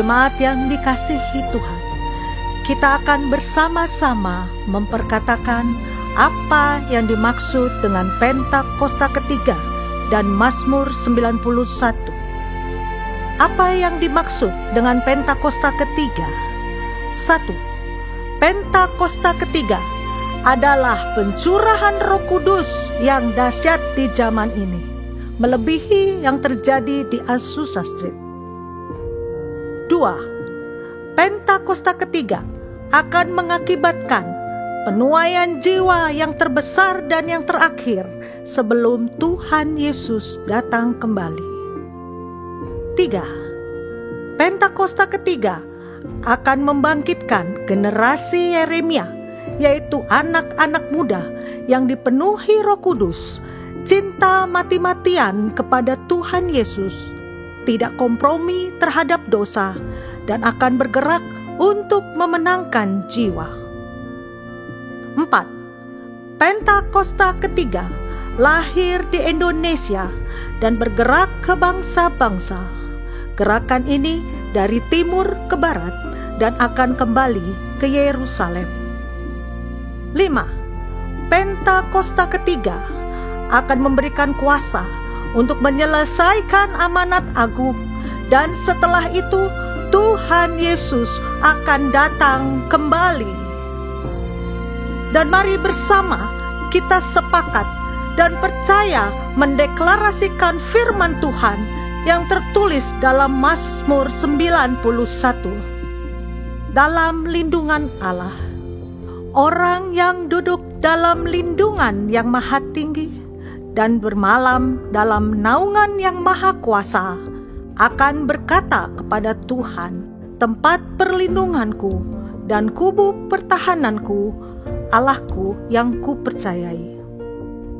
Jemaat yang dikasihi Tuhan, kita akan bersama-sama memperkatakan apa yang dimaksud dengan Pentakosta ketiga dan Mazmur 91. Apa yang dimaksud dengan Pentakosta ketiga? 1. Pentakosta ketiga adalah pencurahan Roh Kudus yang dahsyat di zaman ini, melebihi yang terjadi di Azusa Street. 2. Pentakosta ketiga akan mengakibatkan penuaian jiwa yang terbesar dan yang terakhir sebelum Tuhan Yesus datang kembali. 3. Pentakosta ketiga akan membangkitkan generasi Yeremia, yaitu anak-anak muda yang dipenuhi Roh Kudus, cinta mati-matian kepada Tuhan Yesus, tidak kompromi terhadap dosa, dan akan bergerak untuk memenangkan jiwa. 4. Pentakosta ketiga lahir di Indonesia dan bergerak ke bangsa-bangsa. Gerakan ini dari timur ke barat dan akan kembali ke Yerusalem. 5. Pentakosta ketiga akan memberikan kuasa untuk menyelesaikan amanat agung, dan setelah itu Tuhan Yesus akan datang kembali. Dan mari bersama kita sepakat dan percaya mendeklarasikan firman Tuhan yang tertulis dalam Mazmur 91. Dalam lindungan Allah, orang yang duduk dalam lindungan yang maha tinggi dan bermalam dalam naungan yang maha kuasa akan berkata kepada Tuhan, tempat perlindunganku dan kubu pertahananku, Allahku yang kupercayai.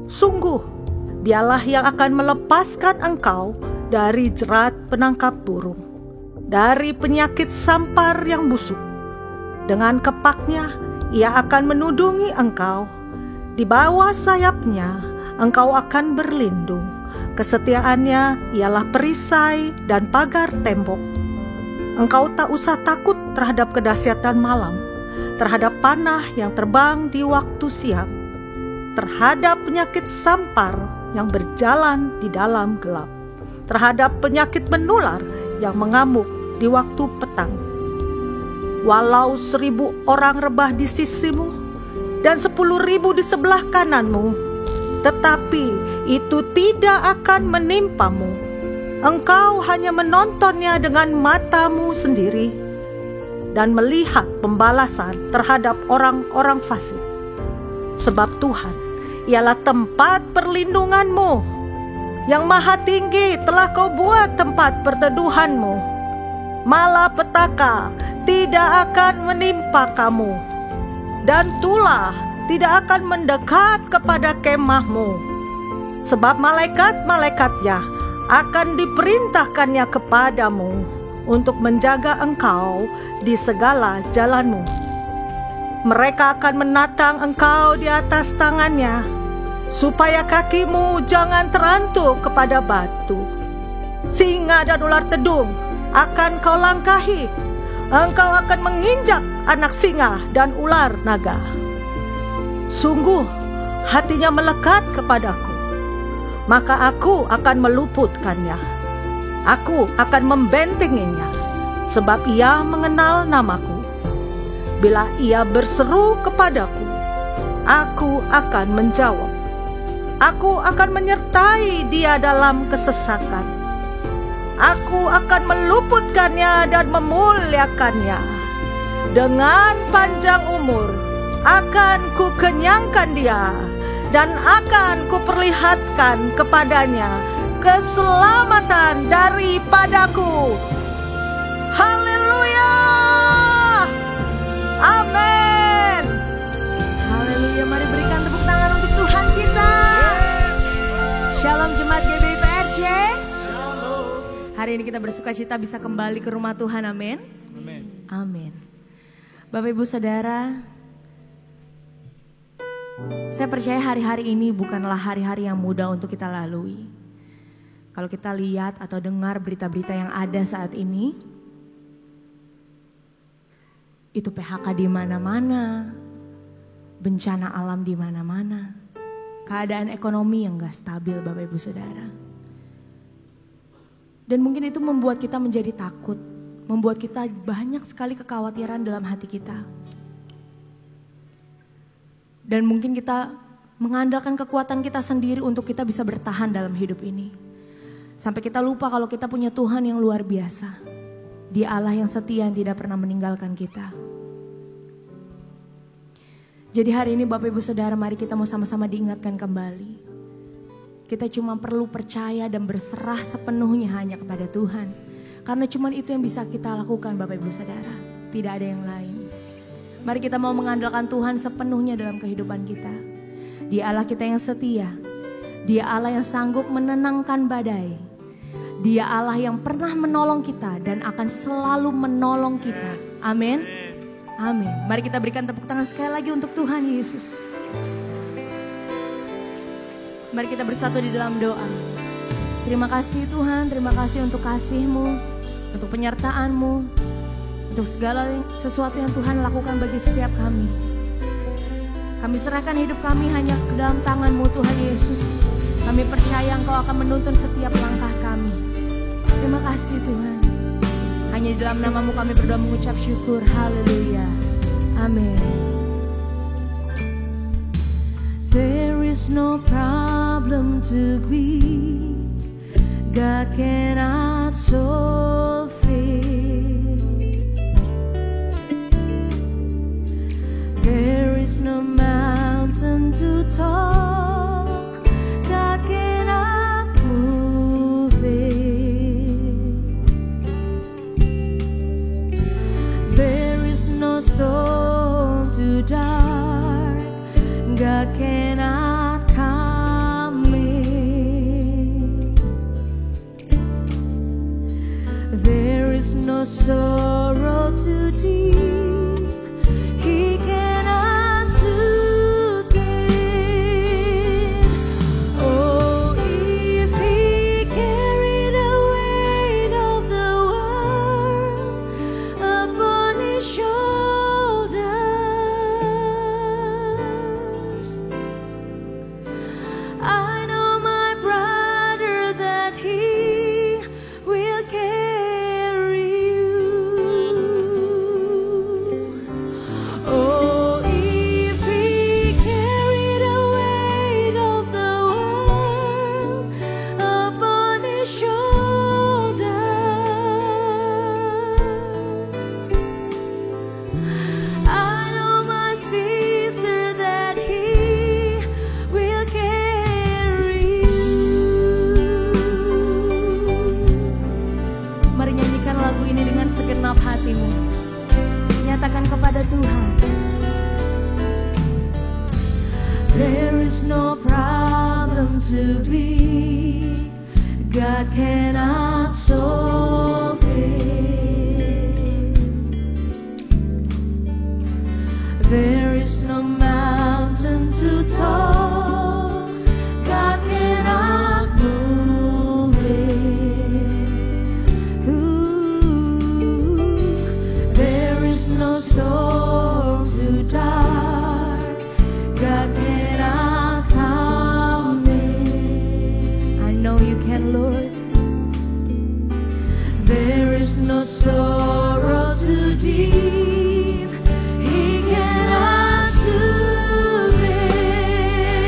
Sungguh, Dialah yang akan melepaskan engkau dari jerat penangkap burung, dari penyakit sampar yang busuk. Dengan kepaknya ia akan menudungi engkau, di bawah sayapnya engkau akan berlindung. Kesetiaannya ialah perisai dan pagar tembok. Engkau tak usah takut terhadap kedahsyatan malam, terhadap panah yang terbang di waktu siang, terhadap penyakit sampar yang berjalan di dalam gelap, terhadap penyakit menular yang mengamuk di waktu petang. Walau 1.000 orang rebah di sisimu dan 10.000 di sebelah kananmu, tetapi itu tidak akan menimpamu. Engkau hanya menontonnya dengan matamu sendiri dan melihat pembalasan terhadap orang-orang fasik. Sebab Tuhan ialah tempat perlindunganmu, yang maha tinggi telah kau buat tempat perteduhanmu. Malapetaka tidak akan menimpa kamu, dan tulah tidak akan mendekat kepada kemahmu. Sebab malaikat-malaikatnya akan diperintahkannya kepadamu untuk menjaga engkau di segala jalanmu. Mereka akan menatang engkau di atas tangannya, supaya kakimu jangan terantuk kepada batu. Singa dan ular tedung akan kau langkahi. Engkau akan menginjak anak singa dan ular naga. Sungguh hatinya melekat kepadaku, maka aku akan meluputkannya. Aku akan membentenginya, sebab ia mengenal namaku. Bila ia berseru kepadaku, aku akan menjawab. Aku akan menyertai dia dalam kesesakan. Aku akan meluputkannya dan memuliakannya. Dengan panjang umur akan kukenyangkan dia, dan akan kuperlihatkan kepadanya keselamatan daripadaku. Haleluya! Amin. Haleluya, mari berikan tepuk tangan untuk Tuhan kita. Shalom Jemaat GBI PRJ. Hari ini kita bersuka cita bisa kembali ke rumah Tuhan, amin. Amin. Bapak Ibu Saudara, saya percaya hari-hari ini bukanlah hari-hari yang mudah untuk kita lalui. Kalau kita lihat atau dengar berita-berita yang ada saat ini, Itu PHK di mana-mana, bencana alam di mana-mana, keadaan ekonomi yang gak stabil Bapak Ibu Saudara. Dan mungkin itu membuat kita menjadi takut, membuat kita banyak sekali kekhawatiran dalam hati kita. Dan mungkin kita mengandalkan kekuatan kita sendiri untuk kita bisa bertahan dalam hidup ini. Sampai kita lupa kalau kita punya Tuhan yang luar biasa. Dia Allah yang setia yang tidak pernah meninggalkan kita. Jadi hari ini Bapak Ibu Saudara, mari kita mau sama-sama diingatkan kembali. Kita cuma perlu percaya dan berserah sepenuhnya hanya kepada Tuhan. Karena cuma itu yang bisa kita lakukan Bapak Ibu Saudara. Tidak ada yang lain. Mari kita mau mengandalkan Tuhan sepenuhnya dalam kehidupan kita. Dia Allah kita yang setia. Dia Allah yang sanggup menenangkan badai. Dia Allah yang pernah menolong kita dan akan selalu menolong kita. Amin. Amin. Mari kita berikan tepuk tangan sekali lagi untuk Tuhan Yesus. Mari kita bersatu di dalam doa. Terima kasih Tuhan, terima kasih untuk kasih-Mu, untuk penyertaan-Mu, untuk segala sesuatu yang Tuhan lakukan bagi setiap kami. Kami serahkan hidup kami hanya ke dalam tangan-Mu Tuhan Yesus. Kami percaya Engkau akan menuntun setiap langkah kami. Terima kasih Tuhan. Hanya di dalam nama-Mu kami berdoa mengucap syukur. Haleluya. Amin. There is no problem too big God cannot solve it. There is no mountain too tall God cannot move it. There is no storm too dark God cannot calm it. There is no sorrow too deep He cannot soothe it. Oh, if He carried the weight of the world upon His shoulders, I know my brother that He will carry you. Oh, if He carried the weight of the world upon His shoulders, I know my sister that He will carry you. Mari nyanyikan lagu ini dengan segenap hatimu. Nyatakan kepada Tuhan. There is no problem too big God cannot solve it. There is no mountain too tall God cannot move it. Ooh, there is no storm too dark God cannot calm it. I know you can, Lord. There is no sorrow too deep He cannot soothe it.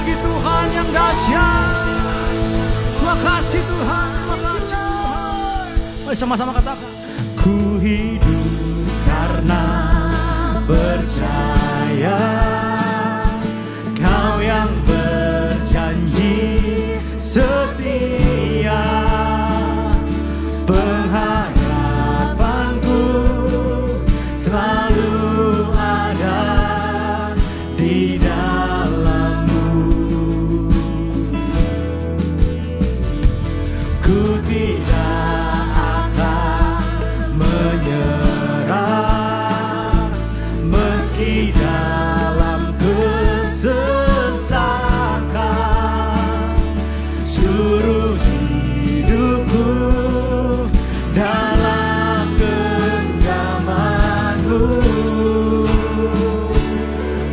bagi Tuhan yang dahsyat. Terima kasih Tuhan, terima kasih Tuhan. Mari sama-sama katakan. Ku hidup karena percaya Kau yang berjanji setia. Pengharapanku selalu ada di dalam-Mu. Ku tidak akan menyerah meski dalam kesesakan. Suruh hidupku dalam genggaman-Mu.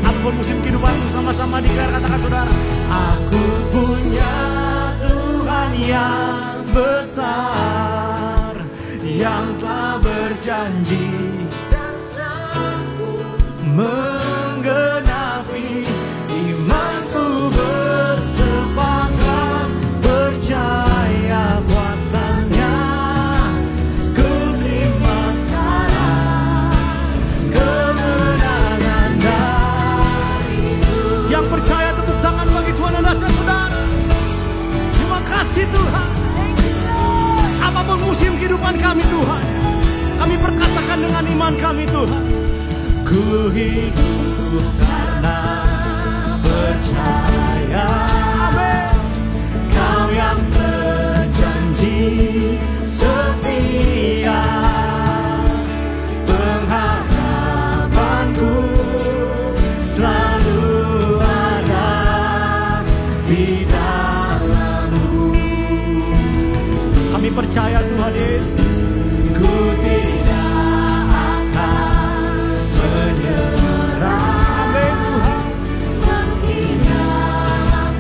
Apapun musim kehidupanmu, sama-sama declare, katakan saudara. Aku punya Tuhan yang besar, yang telah berjanji dan sanggup menggenapi. Imanku bersepakat percaya kuasa-Nya. Ku terima sekarang kemenangan dariku. Yang percaya tepuk tangan bagi Tuhan dan dahsyat saudara. Terima kasih Tuhan. Apapun musim kehidupan kami Tuhan, kami perkatakan dengan iman kami Tuhan. Ku hidup karena percaya. Amin. Kau yang berjanji setia. Pengharapanku selalu ada di dalam-Mu. Kami percaya Tuhan Yesus. Ku tidak akan menyerah. Amin Tuhan. Meski dalam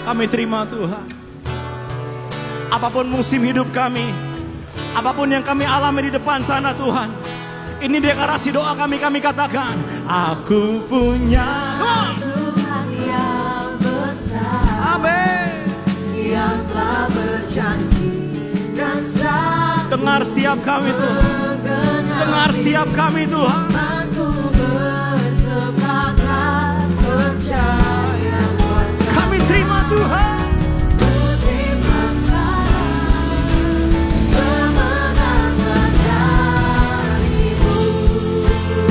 Kami terima Tuhan. Apapun musim hidup kami, apapun yang kami alami di depan sana Tuhan, ini deklarasi doa kami katakan, aku punya Tuhan yang besar, amin, yang telah berjanji dan sanggup dengar setiap kami Tuhan, dengar setiap kami Tuhan. Aku bersepakat percaya kuasa. Kami terima Tuhan.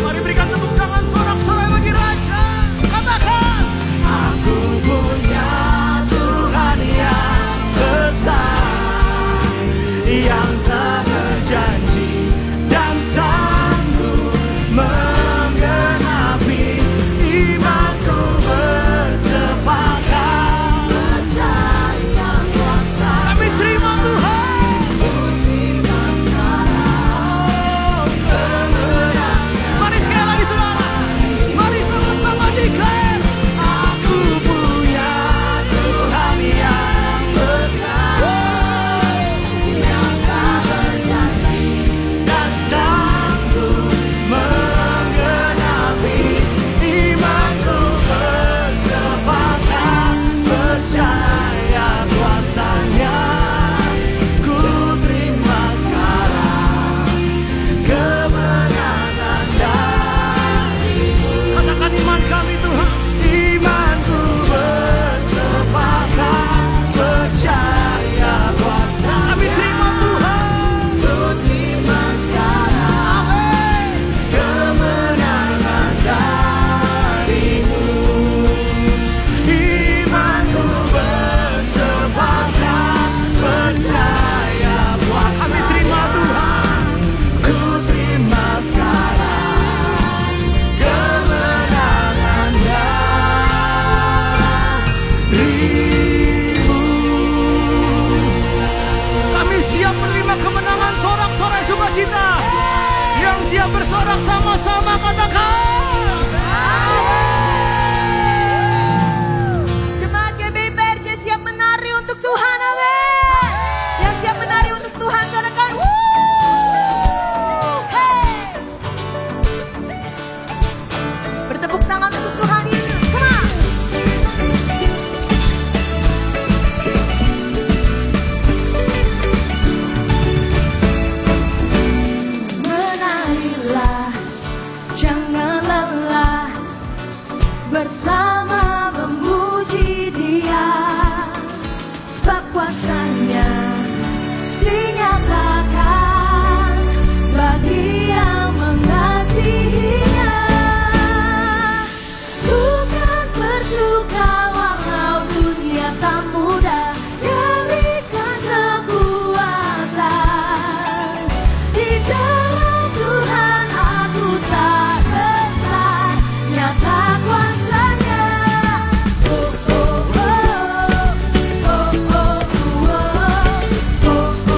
Mari berikan tepuk tangan sorak-sorai bagi Raja. Katakan, aku punya Tuhan yang besar, yang tak berjanji dan sanggup menggenapi imanku bersepakat percaya kuasa. Kami terima Tuhan. Mari sekali lagi saudara, mari sama-sama declare, aku punya Tuhan yang besar, yang tak berjanji dan sanggup menggenapi imanku bersepakat percaya kuasanya. Ku terima sekarang kemenangan darimu. Katakan iman kami Tuhan, imanku bersepakat percaya kuasa. Kami terima Tuhan, ku terima sekarang, amin, kemenangan darimu. Imanku bersepakat percaya kuasa. Kami terima Tuhan, ku terima sekarang kemenangan darimu. Kami siap menerima kemenangan, sorak-sorai sukacita. Yang siap bersorak sama-sama katakan, Jemaat GBI PRJ siap menari untuk Tuhan, amin. Yang siap menari untuk Tuhan, katakan hey. Bertepuk tangan untuk Tuhan Yesus, come on. Menarilah, jangan lelah, bersama memuji Dia, sebab kuasanya dinyatakan bagi yang mengasihinya. Bukan bersuka walau dunia tak mudah, berikan kekuatan. Di dalam Tuhan aku tak gentar, nyata kuasanya. Oh, oh, oh, oh, oh, oh, oh,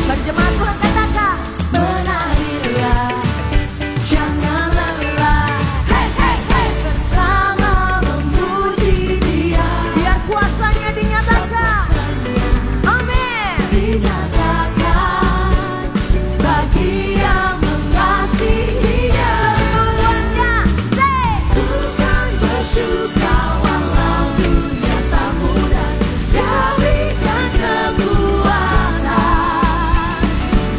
Mari jemaat Tuhan katakan, menarilah, jangan lelah, hey, hey, hey, bersama memuji Dia, biar kuasanya dinyatakan, amin, dinyatakan bagi yang mengasihinya. Semuanya, say, bukan bersuka walau dunia tak mudah, berikan kekuatan.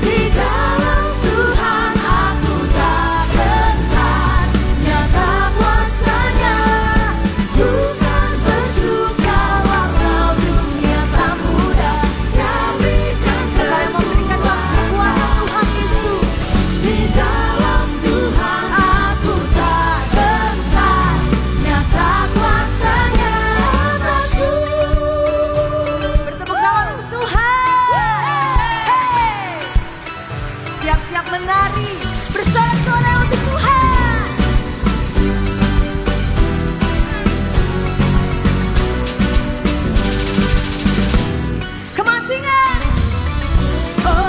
Di dalam Tuhan aku tak gentar, nyata kuasanya. Bukan bersuka walau dunia tak mudah, berikan kekuatan Tuhan Yesus. Di dalam Tuhan aku tak gentar, nyata kuasanya atasku. Bertepuk tangan untuk Tuhan. Siap-siap menari, bersorak-sorai untuk Tuhan. Come on, sing it. Oh,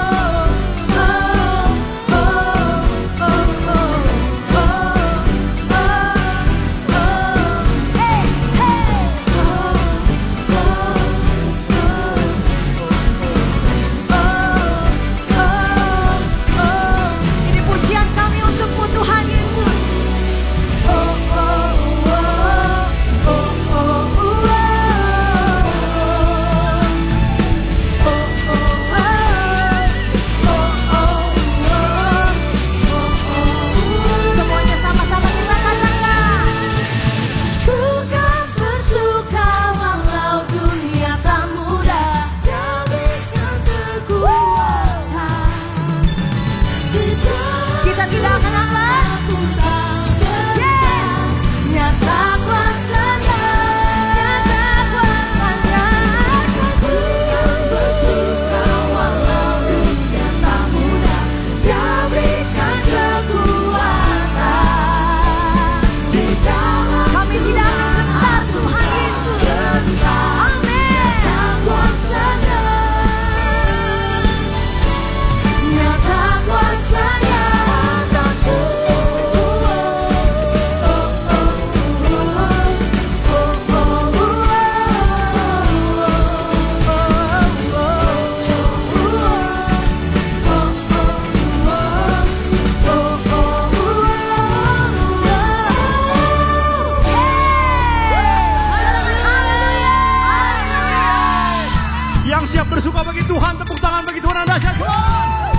Yang siap bersuka bagi Tuhan, tepuk tangan bagi Tuhan yang dahsyat. Come on,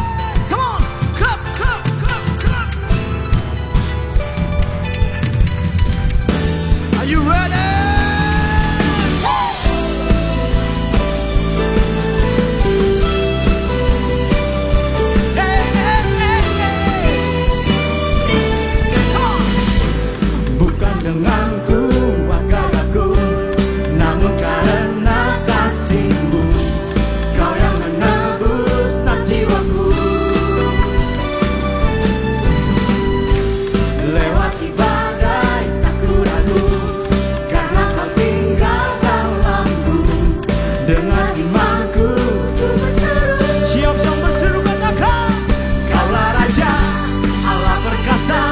come on, clap, clap, clap, clap. Are you ready? Denganku, gagahku, namun karena kasih-Mu, Kau yang menebus nak jiwaku. Lewati badai tak ku ragu, karena Kau tinggal dalamku. Dengan imanku ku berseru, siap-siap berseru katakan, Kaulah Raja, Allah perkasa,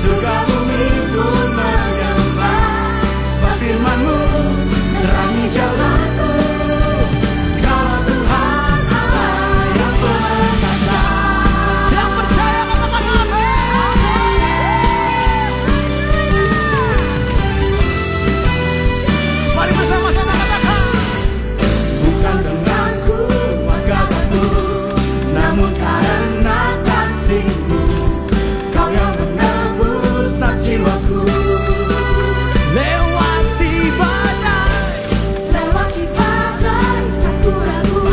surga bumi pun menyembah. Sebab firman-Mu terangi jalanku. Kaulah Tuhan Allah yang perkasa. Yang percaya katakan amin. Mari bersama-sama katakan, bukan denganku maka aku, namun karena kasih-Mu, Kau yang menebus nak jiwaku. Lewati badai tak ku ragu,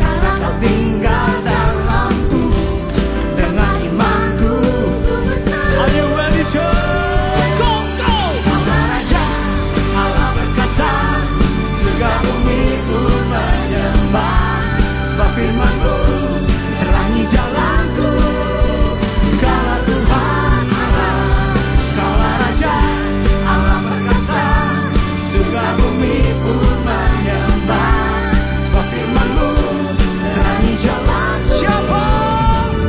karena Kau tinggal dalamku. Dengan imanku ku berseru. Are you ready, church? Go, go! Kaulah Raja, Allah perkasa, surga bumi pun menyembah. Sebab firman-Mu terangi jalanku. Kaulah Tuhan Allah, Kaulah Raja, Allah perkasa, surga bumi pun menyembah. Sebab firman-Mu terangi jalan. Siapa?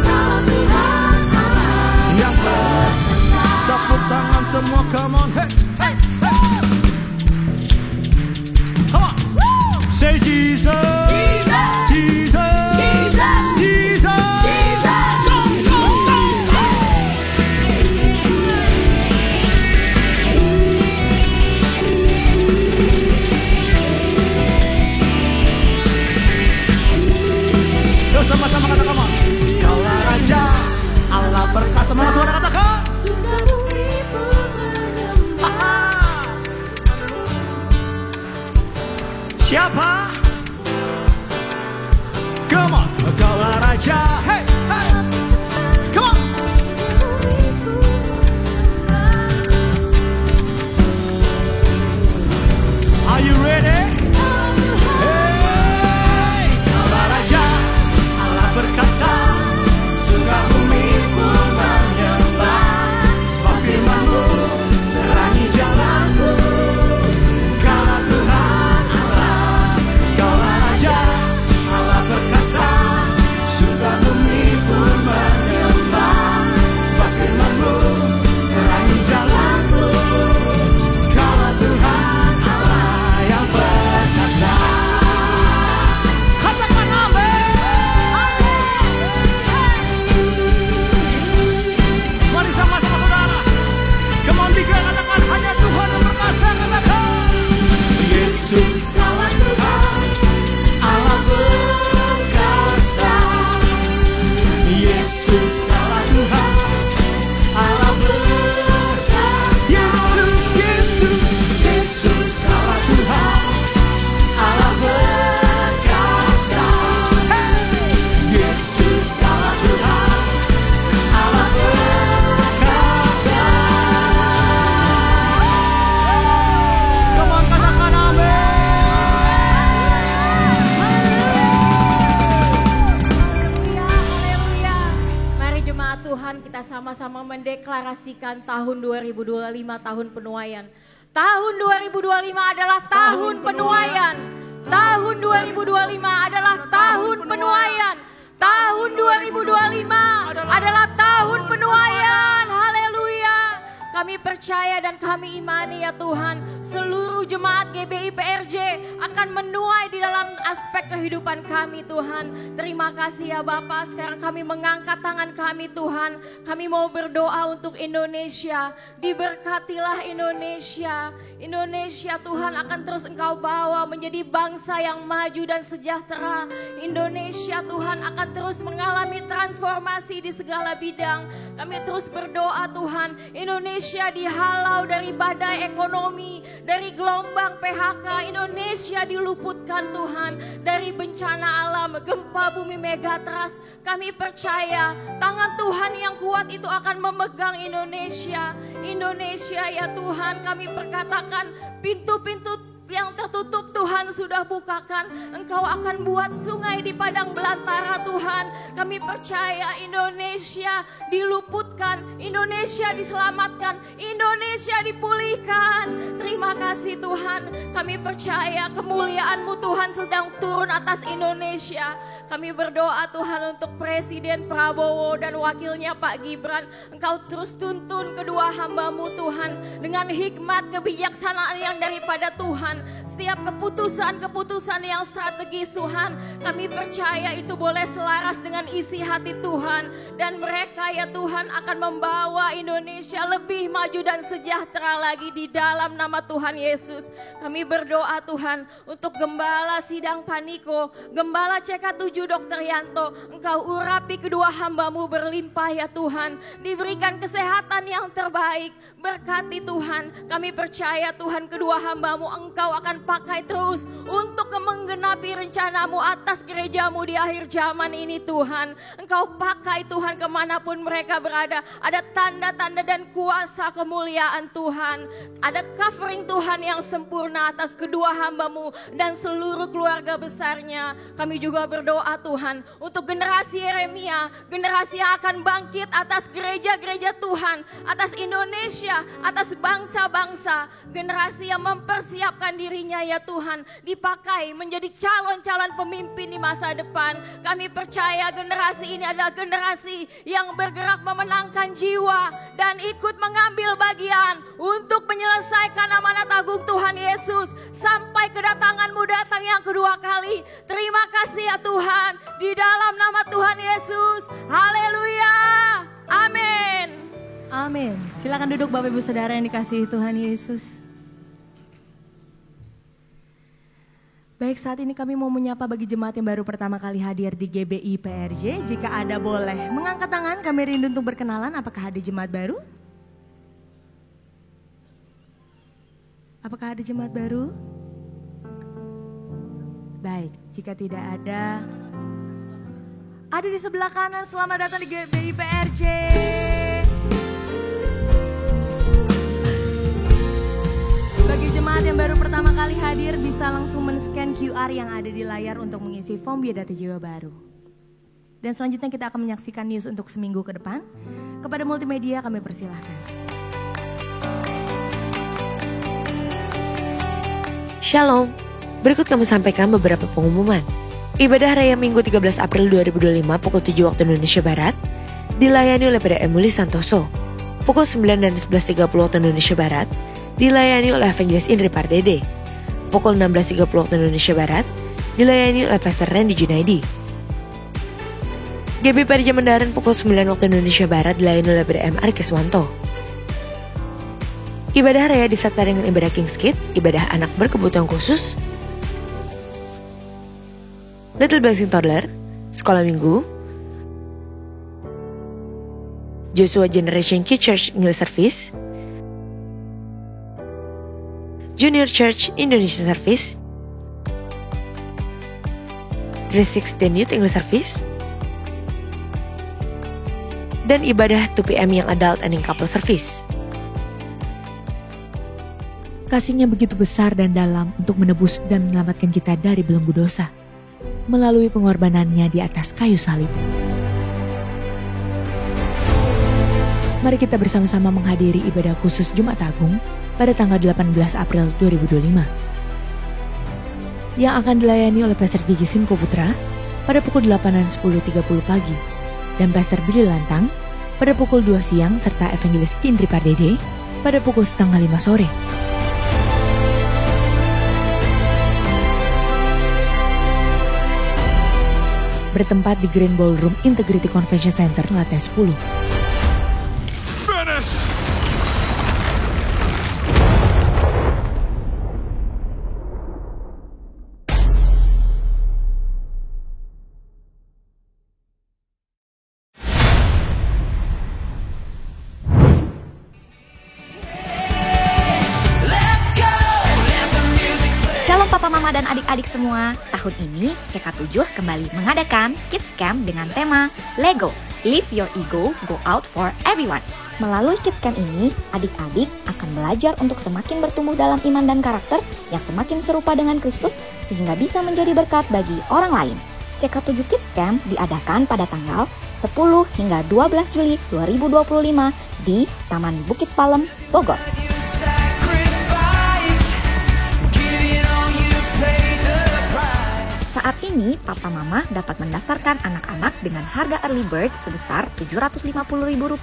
Kaulah Tuhan Allah yang perkasa. Tepuk tangan semua, come on, hey, hey, hey. Come on, say Jesus, Jesus, Jesus, Jesus, Jesus. Go, go, go. Yuk sama-sama kata kamu, Kaulah Raja, Allah perkasa. Mana suara katakan? Surga bumi pun menyembah. Siapa? Come on, Kaulah Raja, hey, hey, come on. Are you ready? Hey, Kaulah Raja, Allah perkasa, surga bumi pun menyembah. Sebab firman-Mu terangi jalanku. Kaulah Tuhan Allah, Kaulah Raja, Allah perkasa, surga bumi pun menyembah. Sebab firman-Mu terangi jalanku. Kaulah Tuhan Allah yang perkasa. Katakan amin. Mari sama-sama saudara. Come on, tiga katakan, hanya Tuhan yang perkasa. Katakan, Yesus Kaulah Tuhan Allah perkasa. Yesus Kaulah Tuhan Allah perkasa. Yesus, Yesus, Yesus Kaulah Tuhan Allah perkasa. Hey! Yesus Kaulah Tuhan Allah perkasa. Come on, katakan amin. Haleluya, haleluya. Mari jemaat Tuhan, kita sama-sama mendeklarasikan tahun 2025 tahun penuaian. Tahun 2025 adalah tahun penuaian. Tahun 2025 adalah tahun penuaian. Tahun 2025 adalah tahun penuaian. Haleluya. Kami percaya dan kami imani ya Tuhan, seluruh jemaat GBI PRJ akan menuai di dalam aspek kehidupan kami Tuhan. Terima kasih ya Bapa. Sekarang kami mengangkat tangan kami Tuhan. Kami mau berdoa untuk Indonesia. Diberkatilah Indonesia. Indonesia Tuhan akan terus Engkau bawa menjadi bangsa yang maju dan sejahtera. Indonesia Tuhan akan terus mengalami transformasi di segala bidang. Kami terus berdoa Tuhan, Indonesia dihalau dari badai ekonomi, dari gelombang PHK. Indonesia diluputkan Tuhan dari bencana alam, gempa bumi megatrust. Kami percaya tangan Tuhan yang kuat itu akan memegang Indonesia. Indonesia ya Tuhan, kami perkatakan pintu-pintu yang tertutup Tuhan sudah bukakan. Engkau akan buat sungai di padang belantara Tuhan. Kami percaya Indonesia diluputkan, Indonesia diselamatkan, Indonesia dipulihkan. Terima kasih Tuhan. Kami percaya kemuliaan-Mu Tuhan sedang turun atas Indonesia. Kami berdoa Tuhan untuk Presiden Prabowo dan wakilnya Pak Gibran. Engkau terus tuntun kedua hamba-Mu Tuhan dengan hikmat kebijaksanaan yang daripada Tuhan. Setiap keputusan-keputusan yang strategis Tuhan, kami percaya itu boleh selaras dengan isi hati Tuhan. Dan mereka ya Tuhan akan membawa Indonesia lebih maju dan sejahtera lagi di dalam nama Tuhan Yesus. Kami berdoa Tuhan untuk Gembala Sidang Paniko, Gembala CK7 Dr. Yanto. Engkau urapi kedua hamba-Mu berlimpah ya Tuhan. Diberikan kesehatan yang terbaik. Berkati Tuhan. Kami percaya Tuhan kedua hamba-Mu Engkau akan pakai terus untuk menggenapi rencana-Mu atas gereja-Mu di akhir zaman ini Tuhan. Engkau pakai Tuhan kemanapun mereka berada. Ada tanda-tanda dan kuasa kemuliaan Tuhan. Ada covering Tuhan yang sempurna atas kedua hamba-Mu dan seluruh keluarga besarnya. Kami juga berdoa Tuhan untuk generasi Yeremia, generasi yang akan bangkit atas gereja-gereja Tuhan, atas Indonesia, atas bangsa-bangsa. Generasi yang mempersiapkan dirinya ya Tuhan, dipakai menjadi calon-calon pemimpin di masa depan. Kami percaya generasi ini adalah generasi yang bergerak memenangkan jiwa dan ikut mengambil bagian untuk menyelesaikan amanat agung Tuhan Yesus sampai kedatangan-Mu datang yang kedua kali. Terima kasih ya Tuhan, di dalam nama Tuhan Yesus. Haleluya. Amin. Amin. Silakan duduk Bapak Ibu Saudara yang dikasihi Tuhan Yesus. Baik, saat ini kami mau menyapa bagi jemaat yang baru pertama kali hadir di GBI PRJ. Jika ada boleh mengangkat tangan, kami rindu untuk berkenalan. Apakah ada jemaat baru? Apakah ada jemaat baru? Baik, jika tidak ada di sebelah kanan. Selamat datang di GBI PRJ. Bagi jemaat yang baru pertama kali hadir bisa langsung men-scan QR yang ada di layar untuk mengisi form biodata jiwa baru. Dan selanjutnya kita akan menyaksikan news untuk seminggu ke depan. Kepada multimedia kami persilahkan. Shalom, berikut kami sampaikan beberapa pengumuman. Ibadah Raya Minggu 13 April 2025 pukul 7 waktu Indonesia Barat dilayani oleh PDM Muli Santoso. Pukul 9 dan 11.30 waktu Indonesia Barat dilayani oleh Evangelis Indri Pardede. Pukul 16.30 waktu Indonesia Barat dilayani oleh Pastor Randy Junaidi. GBI PRJ Mendaran pukul 9 waktu Indonesia Barat dilayani oleh BDM Ari Keswanto. Ibadah Raya disertai dengan ibadah King's Kid, ibadah anak berkebutuhan khusus, Little Blessing Toddler, Sekolah Minggu, Joshua Generation Kid Church English Service, Junior Church Indonesian Service, 316 Youth English Service, dan ibadah 2 PM yang Adult and Couple Service. Kasih-Nya begitu besar dan dalam untuk menebus dan menyelamatkan kita dari belenggu dosa melalui pengorbanannya di atas kayu salib. Mari kita bersama-sama menghadiri ibadah khusus Jumat Agung pada tanggal 18 April 2025 yang akan dilayani oleh Pastor Gigi Simko Putra pada pukul 8 dan 10.30 pagi dan Pastor Billy Lantang pada pukul 2 siang serta Evangelis Indri Pardede pada pukul 4:30 sore. Bertempat di Grand Ballroom Integrity Convention Center lantai 10. Shalom papa mama dan adik-adik semua. Tahun ini CK7 kembali mengadakan Kids Camp dengan tema Lego, Live Your Ego, Go Out for Everyone. Melalui Kids Camp ini, adik-adik akan belajar untuk semakin bertumbuh dalam iman dan karakter yang semakin serupa dengan Kristus sehingga bisa menjadi berkat bagi orang lain. CK7 Kids Camp diadakan pada tanggal 10 hingga 12 Juli 2025 di Taman Bukit Palem, Bogor. Saat ini, Papa Mama dapat mendaftarkan anak-anak dengan harga early bird sebesar Rp750.000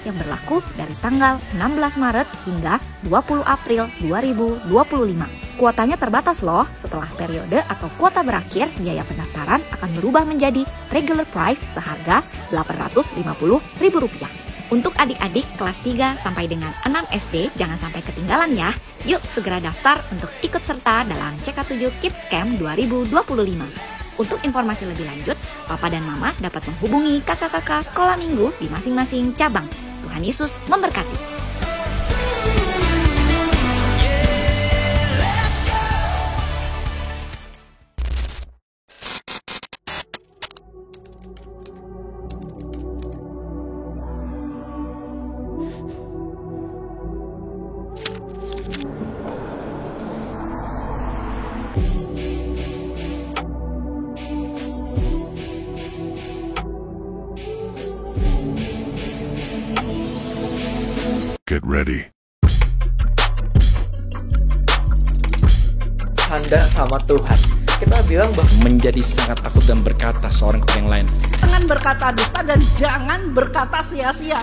yang berlaku dari tanggal 16 Maret hingga 20 April 2025. Kuotanya terbatas loh, setelah periode atau kuota berakhir, biaya pendaftaran akan berubah menjadi regular price seharga Rp850.000. Untuk adik-adik kelas 3 sampai dengan 6 SD, jangan sampai ketinggalan ya. Yuk segera daftar untuk ikut serta dalam CK7 Kids Camp 2025. Untuk informasi lebih lanjut, Papa dan Mama dapat menghubungi kakak-kakak sekolah minggu di masing-masing cabang. Tuhan Yesus memberkati. Get ready. Anda sama Tuhan. Kita bilang bahwa menjadi sangat takut dan berkata seorang kepada yang lain. Jangan berkata dusta dan jangan berkata sia-sia.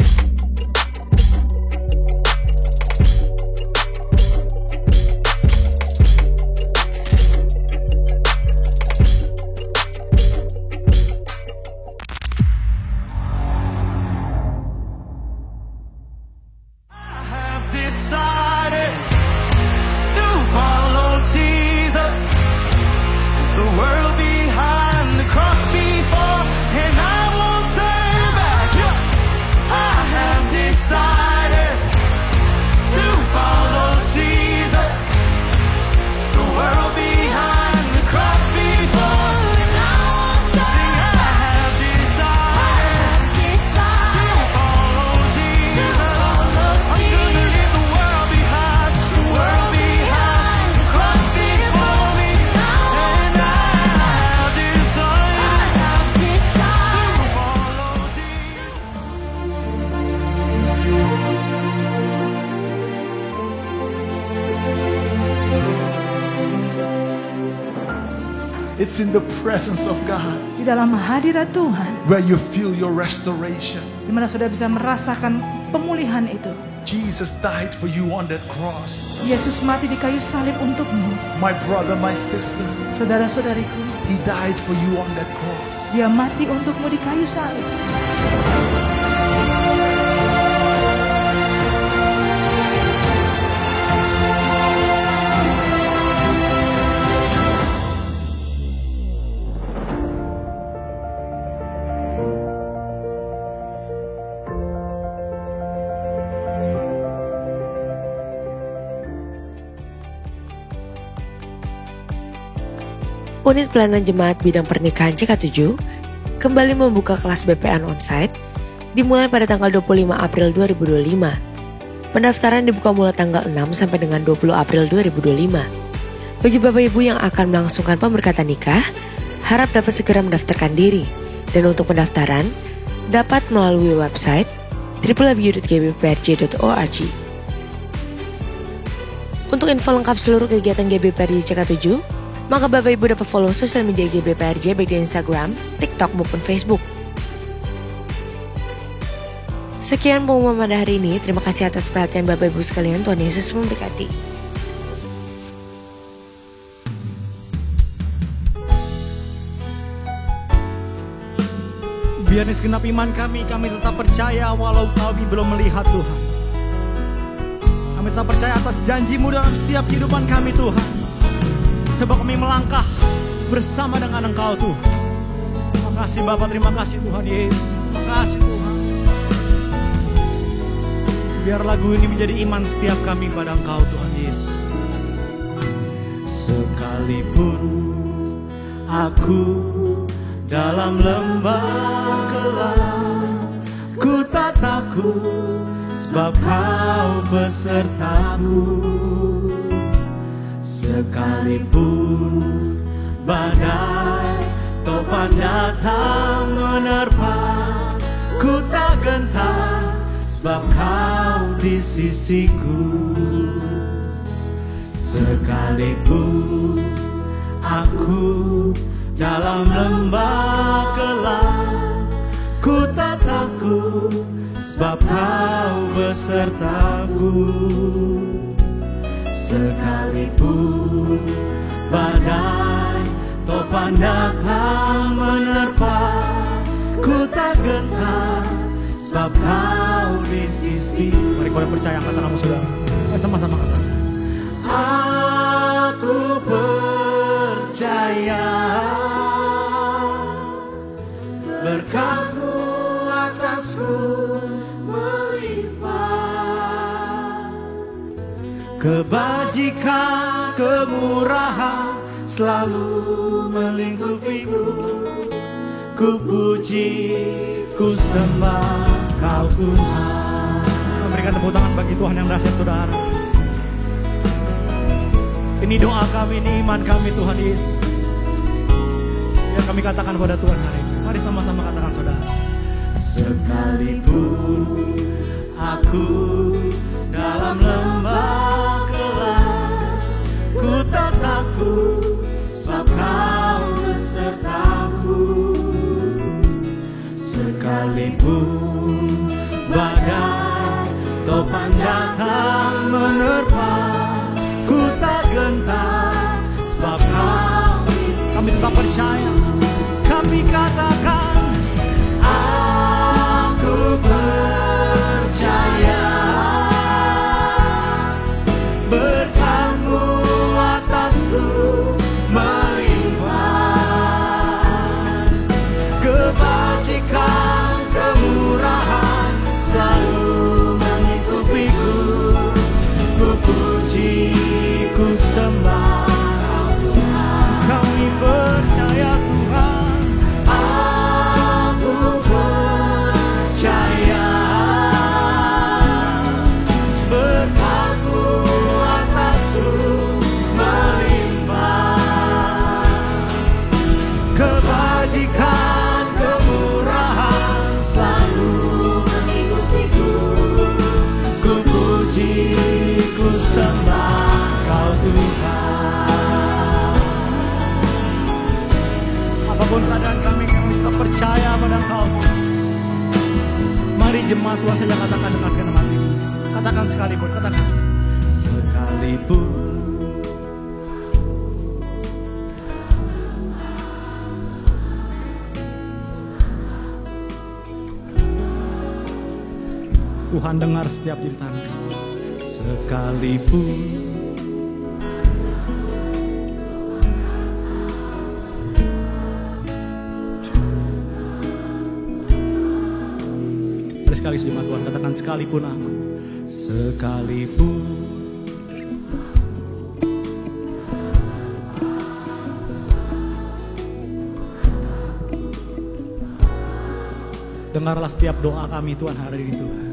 It's in the presence of God Di dalam hadirat Tuhan, where you feel your restoration. di mana saudara bisa merasakan pemulihan itu. Jesus died for you on that cross. Yesus mati di kayu salib untukmu. My brother, my sister, Saudara-saudariku, He died for you on that cross. Dia mati untukmu di kayu salib. Unit Pelayanan Jemaat Bidang Pernikahan CK7 kembali membuka kelas BPN onsite dimulai pada tanggal 25 April 2025. Pendaftaran dibuka mulai tanggal 6 sampai dengan 20 April 2025. Bagi Bapak Ibu yang akan melangsungkan pemberkatan nikah, harap dapat segera mendaftarkan diri. Dan untuk pendaftaran, dapat melalui website www.gbprj.org. Untuk info lengkap seluruh kegiatan GBPRJ CK7, maka Bapak Ibu dapat follow sosial media GBPRJ baik di Instagram, TikTok maupun Facebook. Sekian pengumuman pada hari ini. Terima kasih atas perhatian Bapak Ibu sekalian. Tuhan Yesus memberkati. Biar di segenap iman kami tetap percaya walau kami belum melihat Tuhan. Kami tetap percaya atas janji-Mu dalam setiap kehidupan kami Tuhan. Sebab kami melangkah bersama dengan Engkau Tuhan. Terima kasih Bapa, terima kasih Tuhan Yesus. Terima kasih Tuhan. Biar lagu ini menjadi iman setiap kami pada Engkau Tuhan Yesus. Sekalipun aku dalam lembah gelap, ku tak takut sebab Kau besertaku. Sekalipun badai topan datang menerpa, ku tak gentar sebab Kau di sisiku. Sekalipun aku dalam lembah gelap, ku tak takut sebab Kau besertaku. Sekalipun badai topan datang menerpa, ku tak gentar sebab Kau di sisi. Mari kita percaya kata kamu saudara. Sama-sama katakan. Aku percaya berkat-Mu atasku melimpah, kebajikan kemurahan selalu melingkupiku. Ku puji, ku sembah Kau Tuhan. Memberikan tepuk tangan bagi Tuhan yang dahsyat saudara. Ini doa kami, ini iman kami Tuhan Yesus. Yang kami katakan pada Tuhan hari ini. Mari sama-sama katakan saudara. Sekalipun aku dalam lembah gelap, ku tak takut sebab Kau besertaku. Sekalipun badai topan datang menerpa, ku tak gentar sebab Kau. Kami tetap percaya. Kami katakan aku percaya berkat-Mu atasku melimpah, kebajikan kemurahan selalu mengikupiku. Ku puji, ku sembah Tuhan. Kami percaya Tuhan. Aku percaya berkat-Mu atasku melimpah, kebajikan kemurahan selalu mengikutiku. Ku puji, ku sembah Kau Tuhan. Apapun keadaan kami tetap percaya pada Engkau. Mari jemaat Tuhan saja katakan dengan segenap hati. Katakan sekalipun, katakan sekalipun. Tuhan dengar setiap jeritan kami. Sekalipun ada sekali jemaat Tuhan katakan sekalipun aku. Sekalipun dengarlah setiap doa kami Tuhan hari ini Tuhan.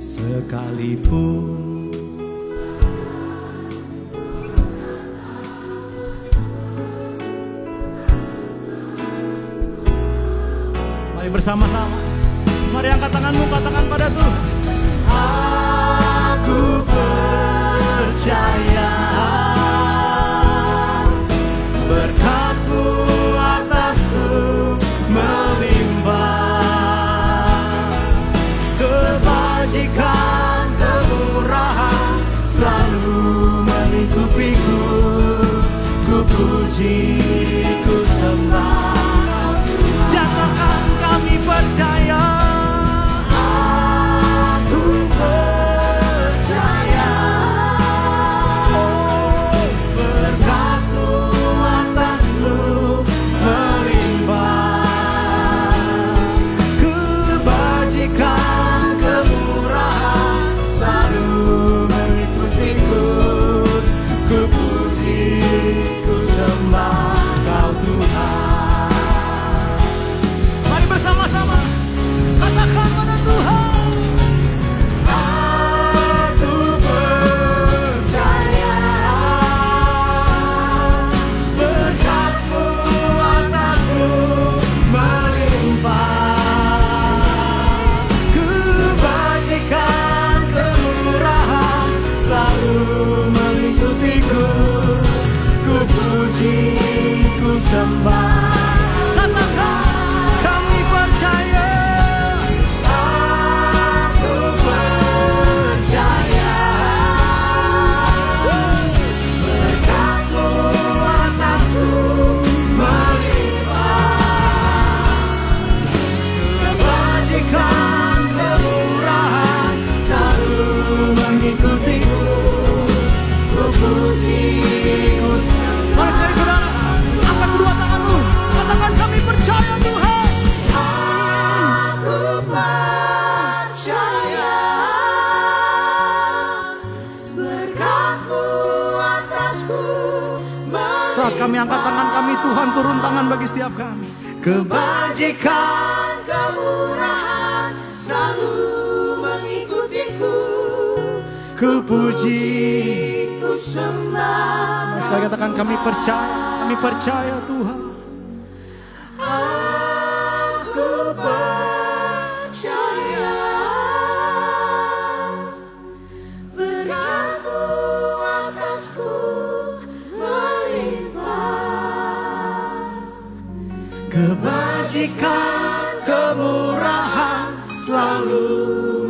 Sekalipun mari bersama-sama. Mari angkat tanganmu, katakan pada Tuhan. Aku percaya berkat-Mu atasku melimpah, kami, angkat tangan kami Tuhan, turun tangan bagi setiap kami. Kebajikan, kemurahan selalu mengikutiku. Ku puji, ku sembah. Mari sekali katakan kami percaya Tuhan. Aku percaya berkat-Mu atasku melimpah. Kebajikan, kemurahan selalu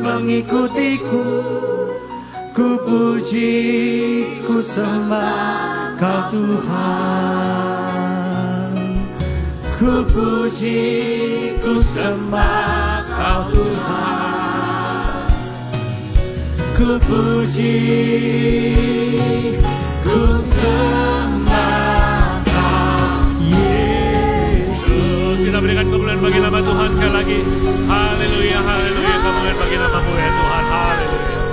mengikutiku. Ku puji, ku sembah Kau Tuhan. Ku puji, ku sembah Kau Tuhan. Ku puji, ku sembah Kau Yesus. Kita berikan kemuliaan bagi nama Tuhan sekali lagi. Haleluya, haleluya. Kemuliaan bagi nama-Mu ya Tuhan. Haleluya.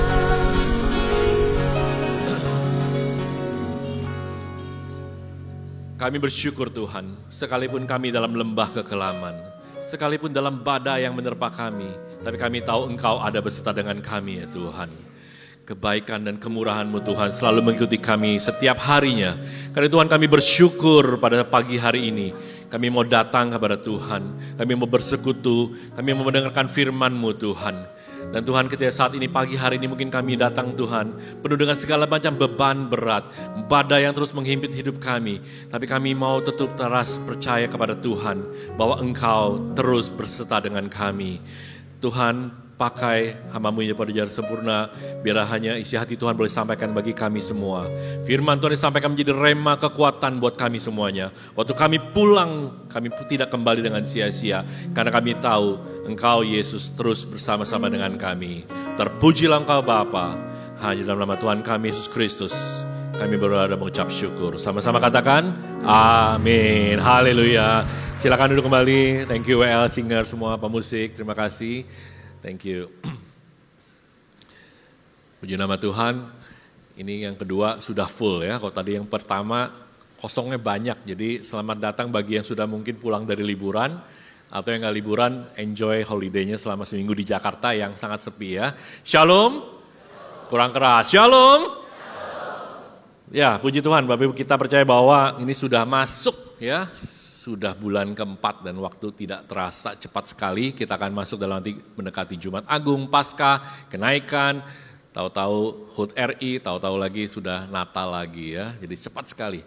Kami bersyukur Tuhan, sekalipun kami dalam lembah kekelaman, sekalipun dalam badai yang menerpa kami, tapi kami tahu Engkau ada beserta dengan kami ya Tuhan. Kebaikan dan kemurahan-Mu Tuhan selalu mengikuti kami setiap harinya. Karena Tuhan kami bersyukur pada pagi hari ini. Kami mau datang kepada Tuhan, kami mau bersekutu, kami mau mendengarkan firman-Mu Tuhan. Dan Tuhan ketika saat ini pagi hari ini mungkin kami datang Tuhan penuh dengan segala macam beban berat, badai yang terus menghimpit hidup kami. Tapi kami mau tetap teras percaya kepada Tuhan bahwa Engkau terus berserta dengan kami. Tuhan pakai hamba-Mu ini pada jalan sempurna, biar hanya isi hati Tuhan boleh sampaikan bagi kami semua. Firman Tuhan disampaikan menjadi rema kekuatan buat kami semuanya. Waktu kami pulang, kami tidak kembali dengan sia-sia, karena kami tahu Engkau Yesus terus bersama-sama dengan kami. Terpujilah Engkau Bapa, hanya dalam nama Tuhan kami Yesus Kristus kami berada mengucap syukur. Sama-sama katakan amin. Haleluya. Silakan duduk kembali. Thank you WL singer semua, pemusik, terima kasih. Thank you. Puji nama Tuhan. Ini yang kedua sudah full ya. Kalau tadi yang pertama kosongnya banyak. Jadi selamat datang bagi yang sudah mungkin pulang dari liburan. Atau yang gak liburan, enjoy holiday-nya selama seminggu di Jakarta yang sangat sepi ya. Shalom. Kurang keras. Shalom. Ya, puji Tuhan. Bapak Ibu, kita percaya bahwa ini sudah masuk ya. Sudah bulan keempat dan waktu tidak terasa cepat sekali. Kita akan masuk dalam nanti mendekati Jumat Agung, Paskah, kenaikan, tahu-tahu HUT RI, tahu-tahu lagi sudah Natal lagi ya. Jadi cepat sekali.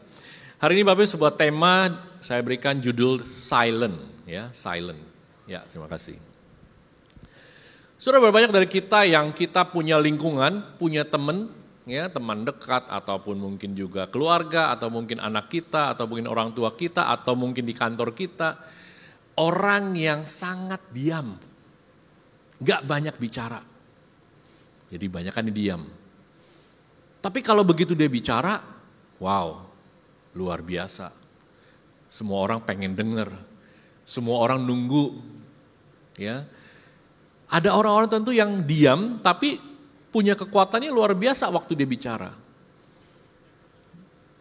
Hari ini Bapak sebuah tema saya berikan judul Silent ya, Silent. Ya, terima kasih. Sudah banyak dari kita yang kita punya lingkungan, punya teman, ya, teman dekat ataupun mungkin juga keluarga atau mungkin anak kita atau mungkin orang tua kita atau mungkin di kantor kita, orang yang sangat diam, gak banyak bicara, jadi banyak kan diam. Tapi kalau begitu dia bicara, wow, luar biasa. Semua orang pengen denger, semua orang nunggu, ya. Ada orang-orang tentu yang diam tapi punya kekuatannya luar biasa waktu dia bicara.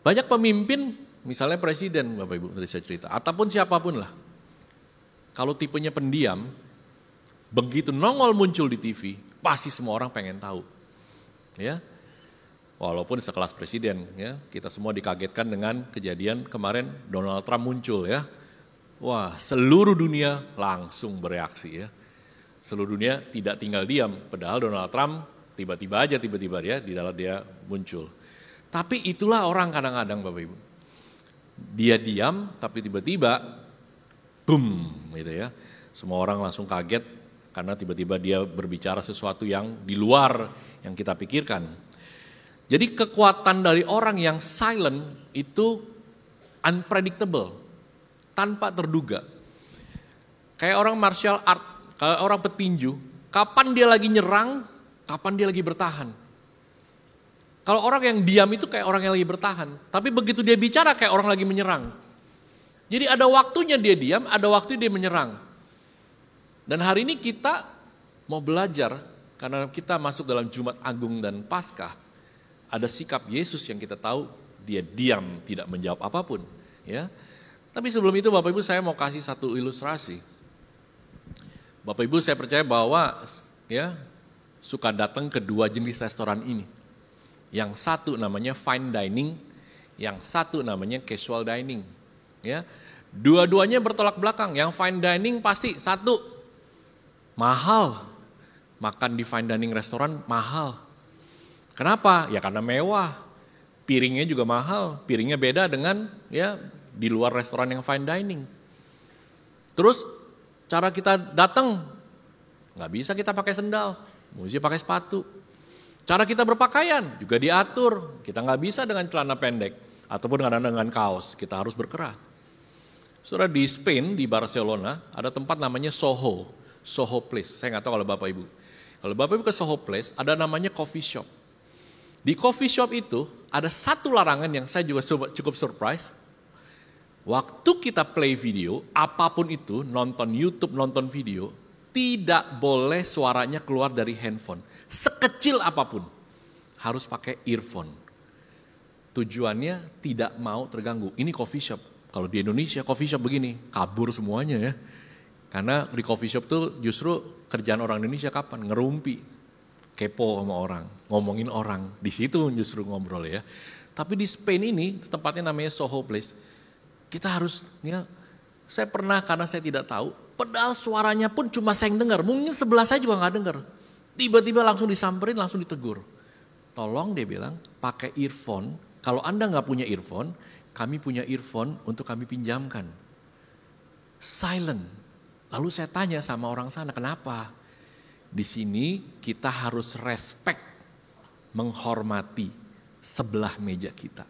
Banyak pemimpin, misalnya presiden, Bapak Ibu, tadi saya cerita, ataupun siapapun lah. Kalau tipenya pendiam, begitu nongol muncul di TV, pasti semua orang pengen tahu. Ya, walaupun sekelas presiden, ya, kita semua dikagetkan dengan kejadian kemarin Donald Trump muncul ya. Wah, seluruh dunia langsung bereaksi ya. Seluruh dunia tidak tinggal diam, padahal Donald Trump tiba-tiba dia di dalam dia muncul. Tapi itulah orang kadang-kadang Bapak Ibu. Dia diam tapi tiba-tiba boom gitu ya. Semua orang langsung kaget karena tiba-tiba dia berbicara sesuatu yang di luar yang kita pikirkan. Jadi kekuatan dari orang yang silent itu unpredictable, tanpa terduga. Kayak orang martial art, kayak orang petinju, kapan dia lagi nyerang, kapan dia lagi bertahan. Kalau orang yang diam itu kayak orang yang lagi bertahan. Tapi begitu dia bicara kayak orang lagi menyerang. Jadi ada waktunya dia diam, ada waktu dia menyerang. Dan hari ini kita mau belajar, karena kita masuk dalam Jumat Agung dan Paskah. Ada sikap Yesus yang kita tahu, dia diam tidak menjawab apapun. Ya. Tapi sebelum itu Bapak Ibu saya mau kasih satu ilustrasi. Bapak Ibu saya percaya bahwa ya suka datang ke dua jenis restoran ini. Yang satu namanya fine dining, yang satu namanya casual dining. Ya. Dua-duanya bertolak belakang. Yang fine dining pasti satu, mahal. Makan di fine dining restoran mahal. Kenapa? Ya karena mewah. Piringnya juga mahal. Piringnya beda dengan ya di luar restoran yang fine dining. Terus cara kita datang, nggak bisa kita pakai sendal, mesti pakai sepatu. Cara kita berpakaian juga diatur. Kita nggak bisa dengan celana pendek ataupun kadang dengan kaos. Kita harus berkerah. Saudara, di Spain, di Barcelona, ada tempat namanya Soho Place. Saya nggak tahu kalau Bapak Ibu. Kalau Bapak Ibu ke Soho Place, ada namanya coffee shop. Di coffee shop itu ada satu larangan yang saya juga cukup surprise. Waktu kita play video, apapun itu, nonton YouTube, nonton video, tidak boleh suaranya keluar dari handphone. Sekecil apapun, harus pakai earphone. Tujuannya tidak mau terganggu. Ini coffee shop. Kalau di Indonesia coffee shop begini, kabur semuanya ya. Karena di coffee shop tuh justru kerjaan orang Indonesia kapan? Ngerumpi. Kepo sama orang, ngomongin orang, di situ justru ngobrol ya. Tapi di Spain ini, tempatnya namanya Soho Place, kita harus, ya, saya pernah karena saya tidak tahu, padahal suaranya pun cuma saya yang dengar, mungkin sebelah saya juga nggak dengar. Tiba-tiba langsung disamperin, langsung ditegur. Tolong dia bilang, pakai earphone, kalau Anda nggak punya earphone, kami punya earphone untuk kami pinjamkan. Silent. Lalu saya tanya sama orang sana, kenapa? Di sini kita harus respect, menghormati sebelah meja kita.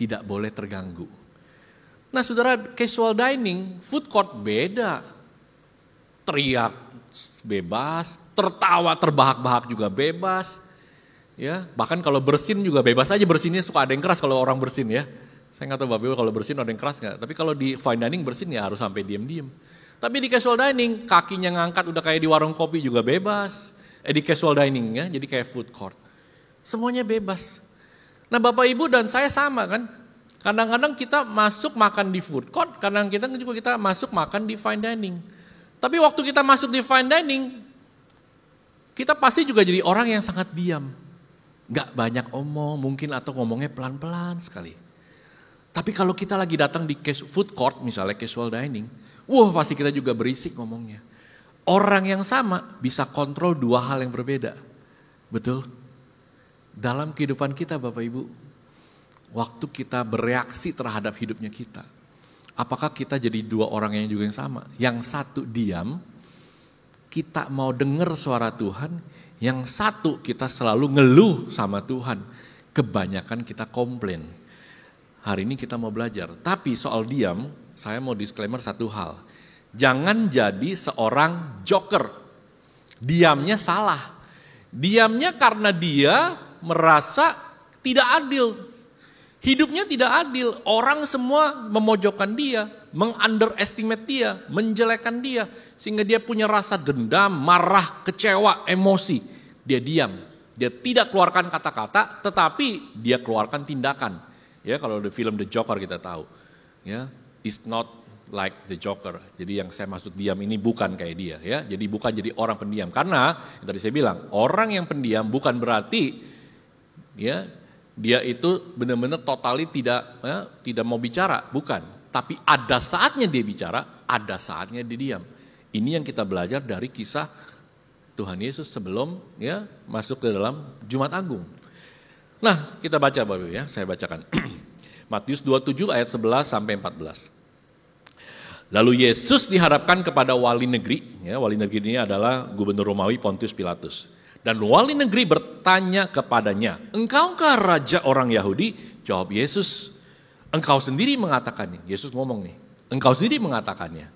Tidak boleh terganggu. Nah saudara, casual dining, food court beda. Teriak bebas, tertawa terbahak-bahak juga bebas. Ya, bahkan kalau bersin juga bebas aja, bersinnya suka ada yang keras kalau orang bersin ya. Saya nggak tahu Bapak Ibu kalau bersin ada yang keras nggak. Tapi kalau di fine dining bersin ya harus sampai diem-diem. Tapi di casual dining, kakinya ngangkat udah kayak di warung kopi juga bebas. Di casual dining ya, jadi kayak food court. Semuanya bebas. Nah Bapak Ibu dan saya sama kan. Kadang-kadang kita masuk makan di food court, kadang-kadang juga kita masuk makan di fine dining. Tapi waktu kita masuk di fine dining, kita pasti juga jadi orang yang sangat diam. Gak banyak omong mungkin atau ngomongnya pelan-pelan sekali. Tapi kalau kita lagi datang di food court misalnya casual dining, wah pasti kita juga berisik ngomongnya. Orang yang sama bisa kontrol dua hal yang berbeda. Betul? Dalam kehidupan kita Bapak Ibu, waktu kita bereaksi terhadap hidupnya kita, apakah kita jadi dua orang yang juga yang sama? Yang satu diam, kita mau dengar suara Tuhan. Yang satu kita selalu ngeluh sama Tuhan. Kebanyakan kita komplain. Hari ini kita mau belajar. Tapi soal diam, saya mau disclaimer satu hal. Jangan jadi seorang joker. Diamnya salah. Diamnya karena dia merasa tidak adil. Hidupnya tidak adil. Orang semua memojokkan dia, meng-underestimate dia, menjelekkan dia. Sehingga dia punya rasa dendam, marah, kecewa, emosi. Dia diam. Dia tidak keluarkan kata-kata, tetapi dia keluarkan tindakan. Ya, kalau di film The Joker kita tahu. Ya, it's not like the Joker. Jadi yang saya maksud diam ini bukan kayak dia. Ya, jadi bukan jadi orang pendiam. Karena yang tadi saya bilang, orang yang pendiam bukan berarti ya dia itu benar-benar totally tidak mau bicara, bukan. Tapi ada saatnya dia bicara, ada saatnya dia diam. Ini yang kita belajar dari kisah Tuhan Yesus sebelum ya masuk ke dalam Jumat Agung. Nah, kita baca Bapak Ibu ya, saya bacakan. Matius 27 ayat 11 sampai 14. Lalu Yesus dihadapkan kepada wali negeri, ya, wali negeri ini adalah gubernur Romawi Pontius Pilatus. Dan wali negeri bertanya kepadanya, "Engkaukah raja orang Yahudi?" Jawab Yesus, "Engkau sendiri mengatakannya." Yesus ngomong nih, "Engkau sendiri mengatakannya."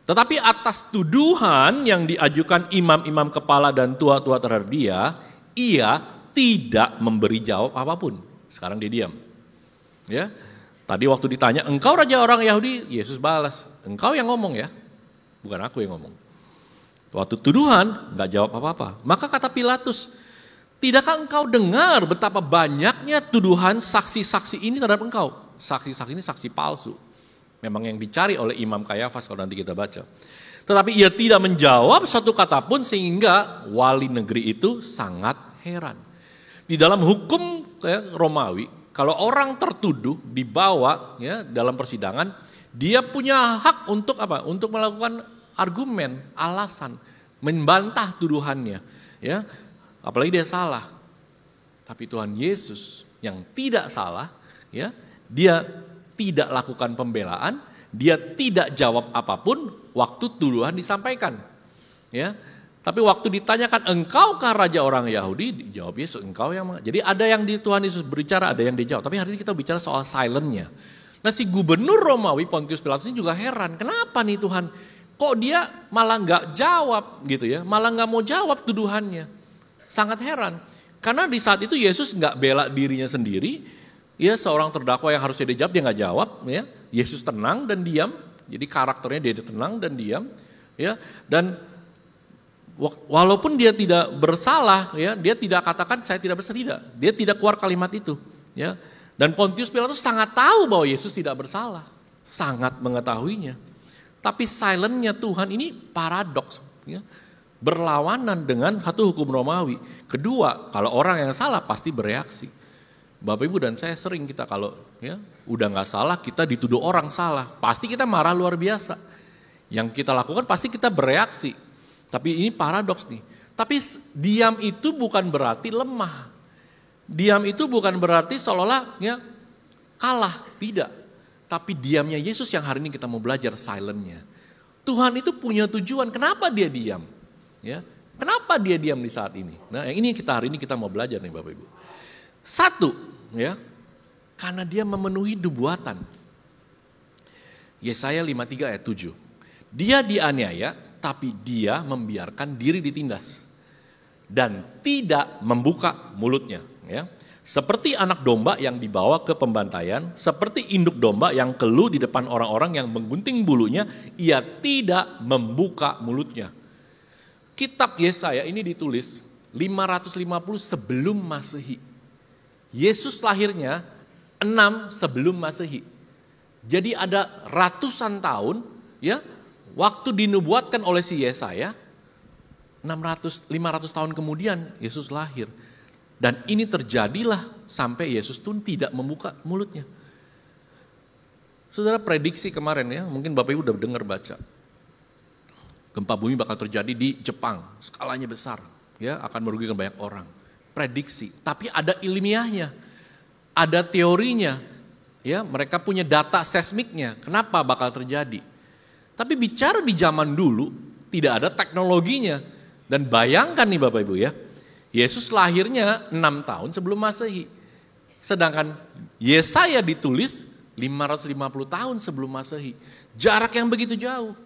Tetapi atas tuduhan yang diajukan imam-imam kepala dan tua-tua terhadap dia, ia tidak memberi jawab apapun. Sekarang dia diam. Ya, tadi waktu ditanya, "Engkau raja orang Yahudi?" Yesus balas, "Engkau yang ngomong ya, bukan aku yang ngomong." Waktu tuduhan, gak jawab apa-apa. Maka kata Pilatus, "Tidakkah engkau dengar betapa banyaknya tuduhan saksi-saksi ini terhadap engkau?" saksi-saksi ini saksi palsu. Memang yang dicari oleh Imam Kayafas kalau nanti kita baca. Tetapi ia tidak menjawab satu kata pun sehingga wali negeri itu sangat heran. Di dalam hukum Romawi, kalau orang tertuduh dibawa dalam persidangan, dia punya hak untuk apa? Untuk melakukan argumen, alasan, membantah tuduhannya. Ya, apalagi dia salah. Tapi Tuhan Yesus yang tidak salah, ya, dia tidak lakukan pembelaan, dia tidak jawab apapun waktu tuduhan disampaikan. Ya. Tapi waktu ditanyakan, engkaukah raja orang Yahudi? Dijawab Yesus, engkau yang. Jadi ada yang di Tuhan Yesus berbicara, ada yang dijawab. Tapi hari ini kita bicara soal silent-nya. Nah si gubernur Romawi Pontius Pilatus ini juga heran, kenapa nih Tuhan? Kok dia malah nggak jawab gitu ya? Malah nggak mau jawab tuduhannya. Sangat heran. Karena di saat itu Yesus nggak bela dirinya sendiri. Ya, seorang terdakwa yang harusnya dijawab, dia nggak jawab. Ya. Yesus tenang dan diam. Jadi karakternya dia tenang dan diam. Ya. Dan walaupun dia tidak bersalah, ya, dia tidak katakan saya tidak bersalah. Tidak. Dia tidak keluar kalimat itu. Ya. Dan Pontius Pilatus sangat tahu bahwa Yesus tidak bersalah. Sangat mengetahuinya. Tapi silentnya Tuhan ini paradoks. Ya. Berlawanan dengan satu hukum Romawi. Kedua, kalau orang yang salah pasti bereaksi. Bapak Ibu dan saya sering kita kalau ya udah nggak salah kita dituduh orang salah, pasti kita marah luar biasa. Yang kita lakukan pasti kita bereaksi. Tapi ini paradoks nih. Tapi diam itu bukan berarti lemah. Diam itu bukan berarti seolah-olah ya kalah, tidak. Tapi diamnya Yesus yang hari ini kita mau belajar silentnya. Tuhan itu punya tujuan. Kenapa dia diam? Ya, kenapa dia diam di saat ini? Nah, yang ini hari ini kita mau belajar nih Bapak Ibu. Satu, ya, karena dia memenuhi nubuatan. Yesaya 53 ayat 7. Dia dianiaya, tapi dia membiarkan diri ditindas. Dan tidak membuka mulutnya. Ya. Seperti anak domba yang dibawa ke pembantaian, seperti induk domba yang keluh di depan orang-orang yang menggunting bulunya, ia tidak membuka mulutnya. Kitab Yesaya ini ditulis 550 sebelum Masehi. Yesus lahirnya 6 sebelum Masehi. Jadi ada ratusan tahun ya waktu dinubuatkan oleh si Yesaya 500 tahun kemudian Yesus lahir. Dan ini terjadilah sampai Yesus pun tidak membuka mulutnya. Saudara prediksi kemarin ya, mungkin Bapak Ibu udah dengar baca. Gempa bumi bakal terjadi di Jepang, skalanya besar, ya akan merugikan banyak orang. Prediksi, tapi ada ilmiahnya, ada teorinya, ya mereka punya data seismiknya, kenapa bakal terjadi. Tapi bicara di zaman dulu, tidak ada teknologinya, dan bayangkan nih Bapak Ibu ya, Yesus lahirnya 6 tahun sebelum Masehi, sedangkan Yesaya ditulis 550 tahun sebelum Masehi, jarak yang begitu jauh.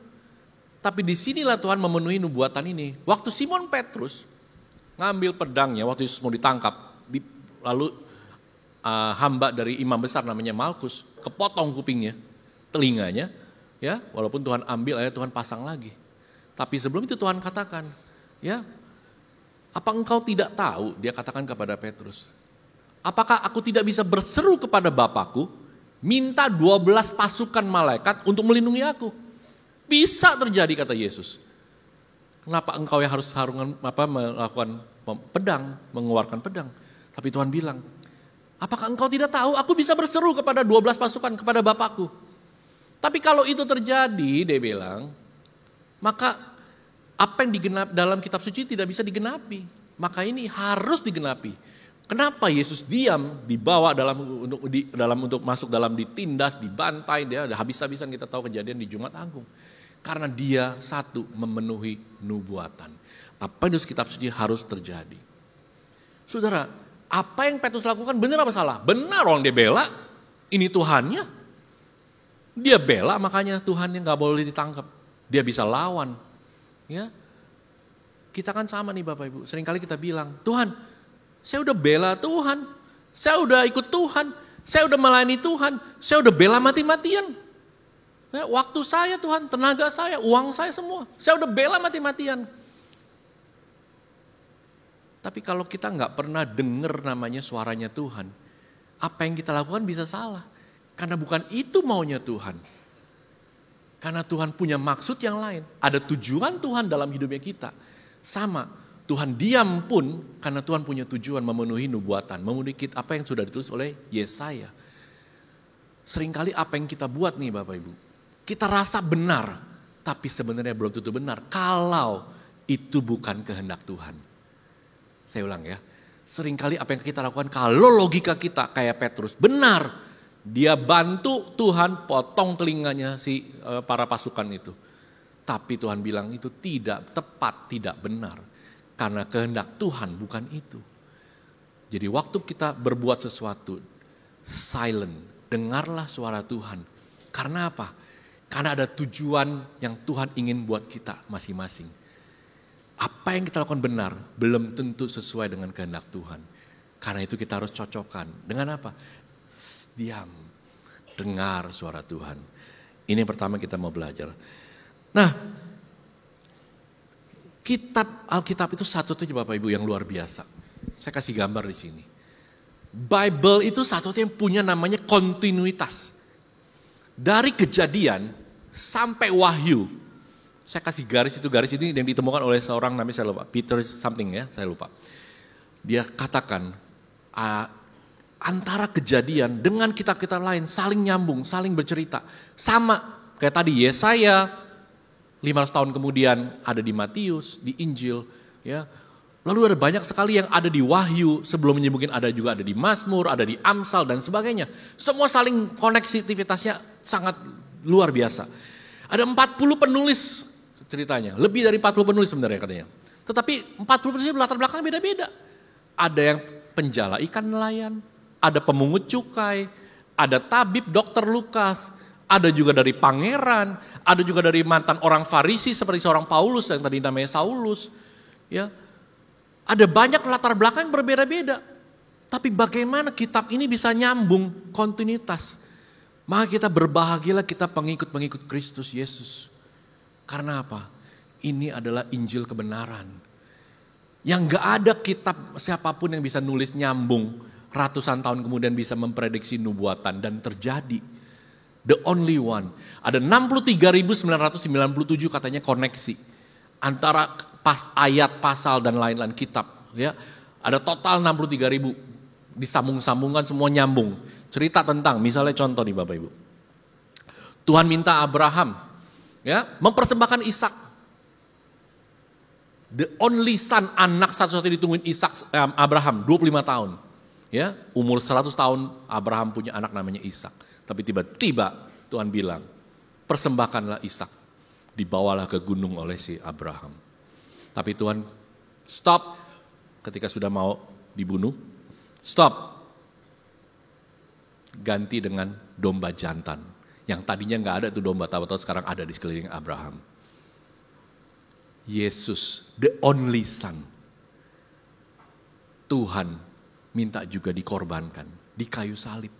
Tapi disinilah Tuhan memenuhi nubuatan ini. Waktu Simon Petrus ngambil pedangnya waktu Yesus mau ditangkap, lalu hamba dari imam besar namanya Malkus kepotong kupingnya, telinganya, ya walaupun Tuhan ambil, Tuhan pasang lagi. Tapi sebelum itu Tuhan katakan, ya apa engkau tidak tahu? Dia katakan kepada Petrus, apakah aku tidak bisa berseru kepada Bapakku, minta 12 pasukan malaikat untuk melindungi aku? Bisa terjadi kata Yesus. Kenapa engkau yang harus melakukan pedang, mengeluarkan pedang? Tapi Tuhan bilang, apakah engkau tidak tahu? Aku bisa berseru kepada 12 pasukan, kepada Bapakku. Tapi kalau itu terjadi, dia bilang, maka apa yang digenapi dalam kitab suci tidak bisa digenapi. Maka ini harus digenapi. Kenapa Yesus diam, dibawa untuk masuk dalam ditindas, dibantai, dia habis-habisan kita tahu kejadian di Jumat Agung. Karena dia satu memenuhi nubuatan. Apa yang di kitab suci harus terjadi. Saudara, apa yang Petrus lakukan benar apa salah? Benar, orang dia bela, ini Tuhannya. Dia bela, makanya Tuhannya gak boleh ditangkap. Dia bisa lawan. Ya, kita kan sama nih Bapak Ibu. Seringkali kita bilang, Tuhan, saya udah bela Tuhan. Saya udah ikut Tuhan. Saya udah melayani Tuhan. Saya udah bela mati-matian. Ya, waktu saya Tuhan, tenaga saya, uang saya semua. Saya udah bela mati-matian. Tapi kalau kita gak pernah dengar namanya suaranya Tuhan, apa yang kita lakukan bisa salah. Karena bukan itu maunya Tuhan. Karena Tuhan punya maksud yang lain. Ada tujuan Tuhan dalam hidupnya kita. Sama, Tuhan diam pun karena Tuhan punya tujuan memenuhi nubuatan. Memenuhi apa yang sudah ditulis oleh Yesaya. Seringkali apa yang kita buat nih Bapak Ibu. Kita rasa benar, tapi sebenarnya belum tentu benar. Kalau itu bukan kehendak Tuhan. Saya ulang ya. Seringkali apa yang kita lakukan kalau logika kita kayak Petrus. Benar. Dia bantu Tuhan potong telinganya para pasukan itu. Tapi Tuhan bilang itu tidak tepat, tidak benar. Karena kehendak Tuhan bukan itu. Jadi waktu kita berbuat sesuatu, silent, dengarlah suara Tuhan. Karena apa? Karena ada tujuan yang Tuhan ingin buat kita masing-masing. Apa yang kita lakukan benar, belum tentu sesuai dengan kehendak Tuhan. Karena itu kita harus cocokkan. Dengan apa? Diam, dengar suara Tuhan. Ini yang pertama kita mau belajar. Nah, Alkitab itu satu-satunya Bapak Ibu yang luar biasa. Saya kasih gambar di sini. Bible itu satu-satunya yang punya namanya kontinuitas. Dari Kejadian sampai Wahyu. Saya kasih garis ini yang ditemukan oleh seorang namanya saya lupa. Peter something ya, saya lupa. Dia katakan antara Kejadian dengan kitab-kitab lain saling nyambung, saling bercerita. Sama kayak tadi Yesaya 500 tahun kemudian ada di Matius, di Injil. Ya. Lalu ada banyak sekali yang ada di Wahyu, sebelumnya mungkin ada juga ada di Mazmur, ada di Amsal dan sebagainya. Semua saling koneksivitasnya sangat luar biasa. Ada 40 penulis ceritanya, lebih dari 40 penulis sebenarnya katanya. Tetapi 40 penulis latar belakang beda-beda. Ada yang penjala ikan nelayan, ada pemungut cukai, ada tabib dokter Lukas, ada juga dari pangeran, ada juga dari mantan orang Farisi seperti seorang Paulus yang tadi namanya Saulus. Ya. Ada banyak latar belakang yang berbeda-beda. Tapi bagaimana kitab ini bisa nyambung kontinuitas? Maka kita berbahagialah kita pengikut-pengikut Kristus Yesus. Karena apa? Ini adalah Injil kebenaran. Yang gak ada kitab siapapun yang bisa nulis nyambung. Ratusan tahun kemudian bisa memprediksi nubuatan dan terjadi. The only one. Ada 63.997 katanya koneksi. Antara ayat, pasal dan lain-lain kitab. Ya. Ada total 63.000. Disambung-sambungkan semua nyambung. Cerita tentang misalnya contoh nih Bapak Ibu. Tuhan minta Abraham ya, mempersembahkan Ishak. The only son, anak satu-satunya ditungguin Abraham 25 tahun. Ya, umur 100 tahun Abraham punya anak namanya Ishak. Tapi tiba-tiba Tuhan bilang, persembahkanlah Ishak. Dibawalah ke gunung oleh si Abraham. Tapi Tuhan stop ketika sudah mau dibunuh. Stop. Ganti dengan domba jantan. Yang tadinya gak ada tuh domba, tahu-tahu sekarang ada di sekeliling Abraham. Yesus, the only son. Tuhan minta juga dikorbankan di kayu salib.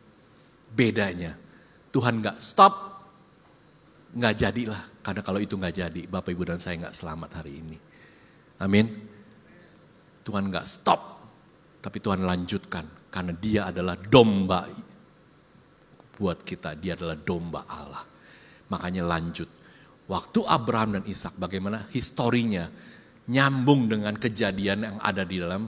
Bedanya, Tuhan gak stop, gak jadilah. Karena kalau itu gak jadi, Bapak Ibu dan saya gak selamat hari ini. Amin. Tuhan gak stop, tapi Tuhan lanjutkan. Karena dia adalah domba buat kita, dia adalah domba Allah. Makanya lanjut. Waktu Abraham dan Ishak, bagaimana historinya nyambung dengan kejadian yang ada di dalam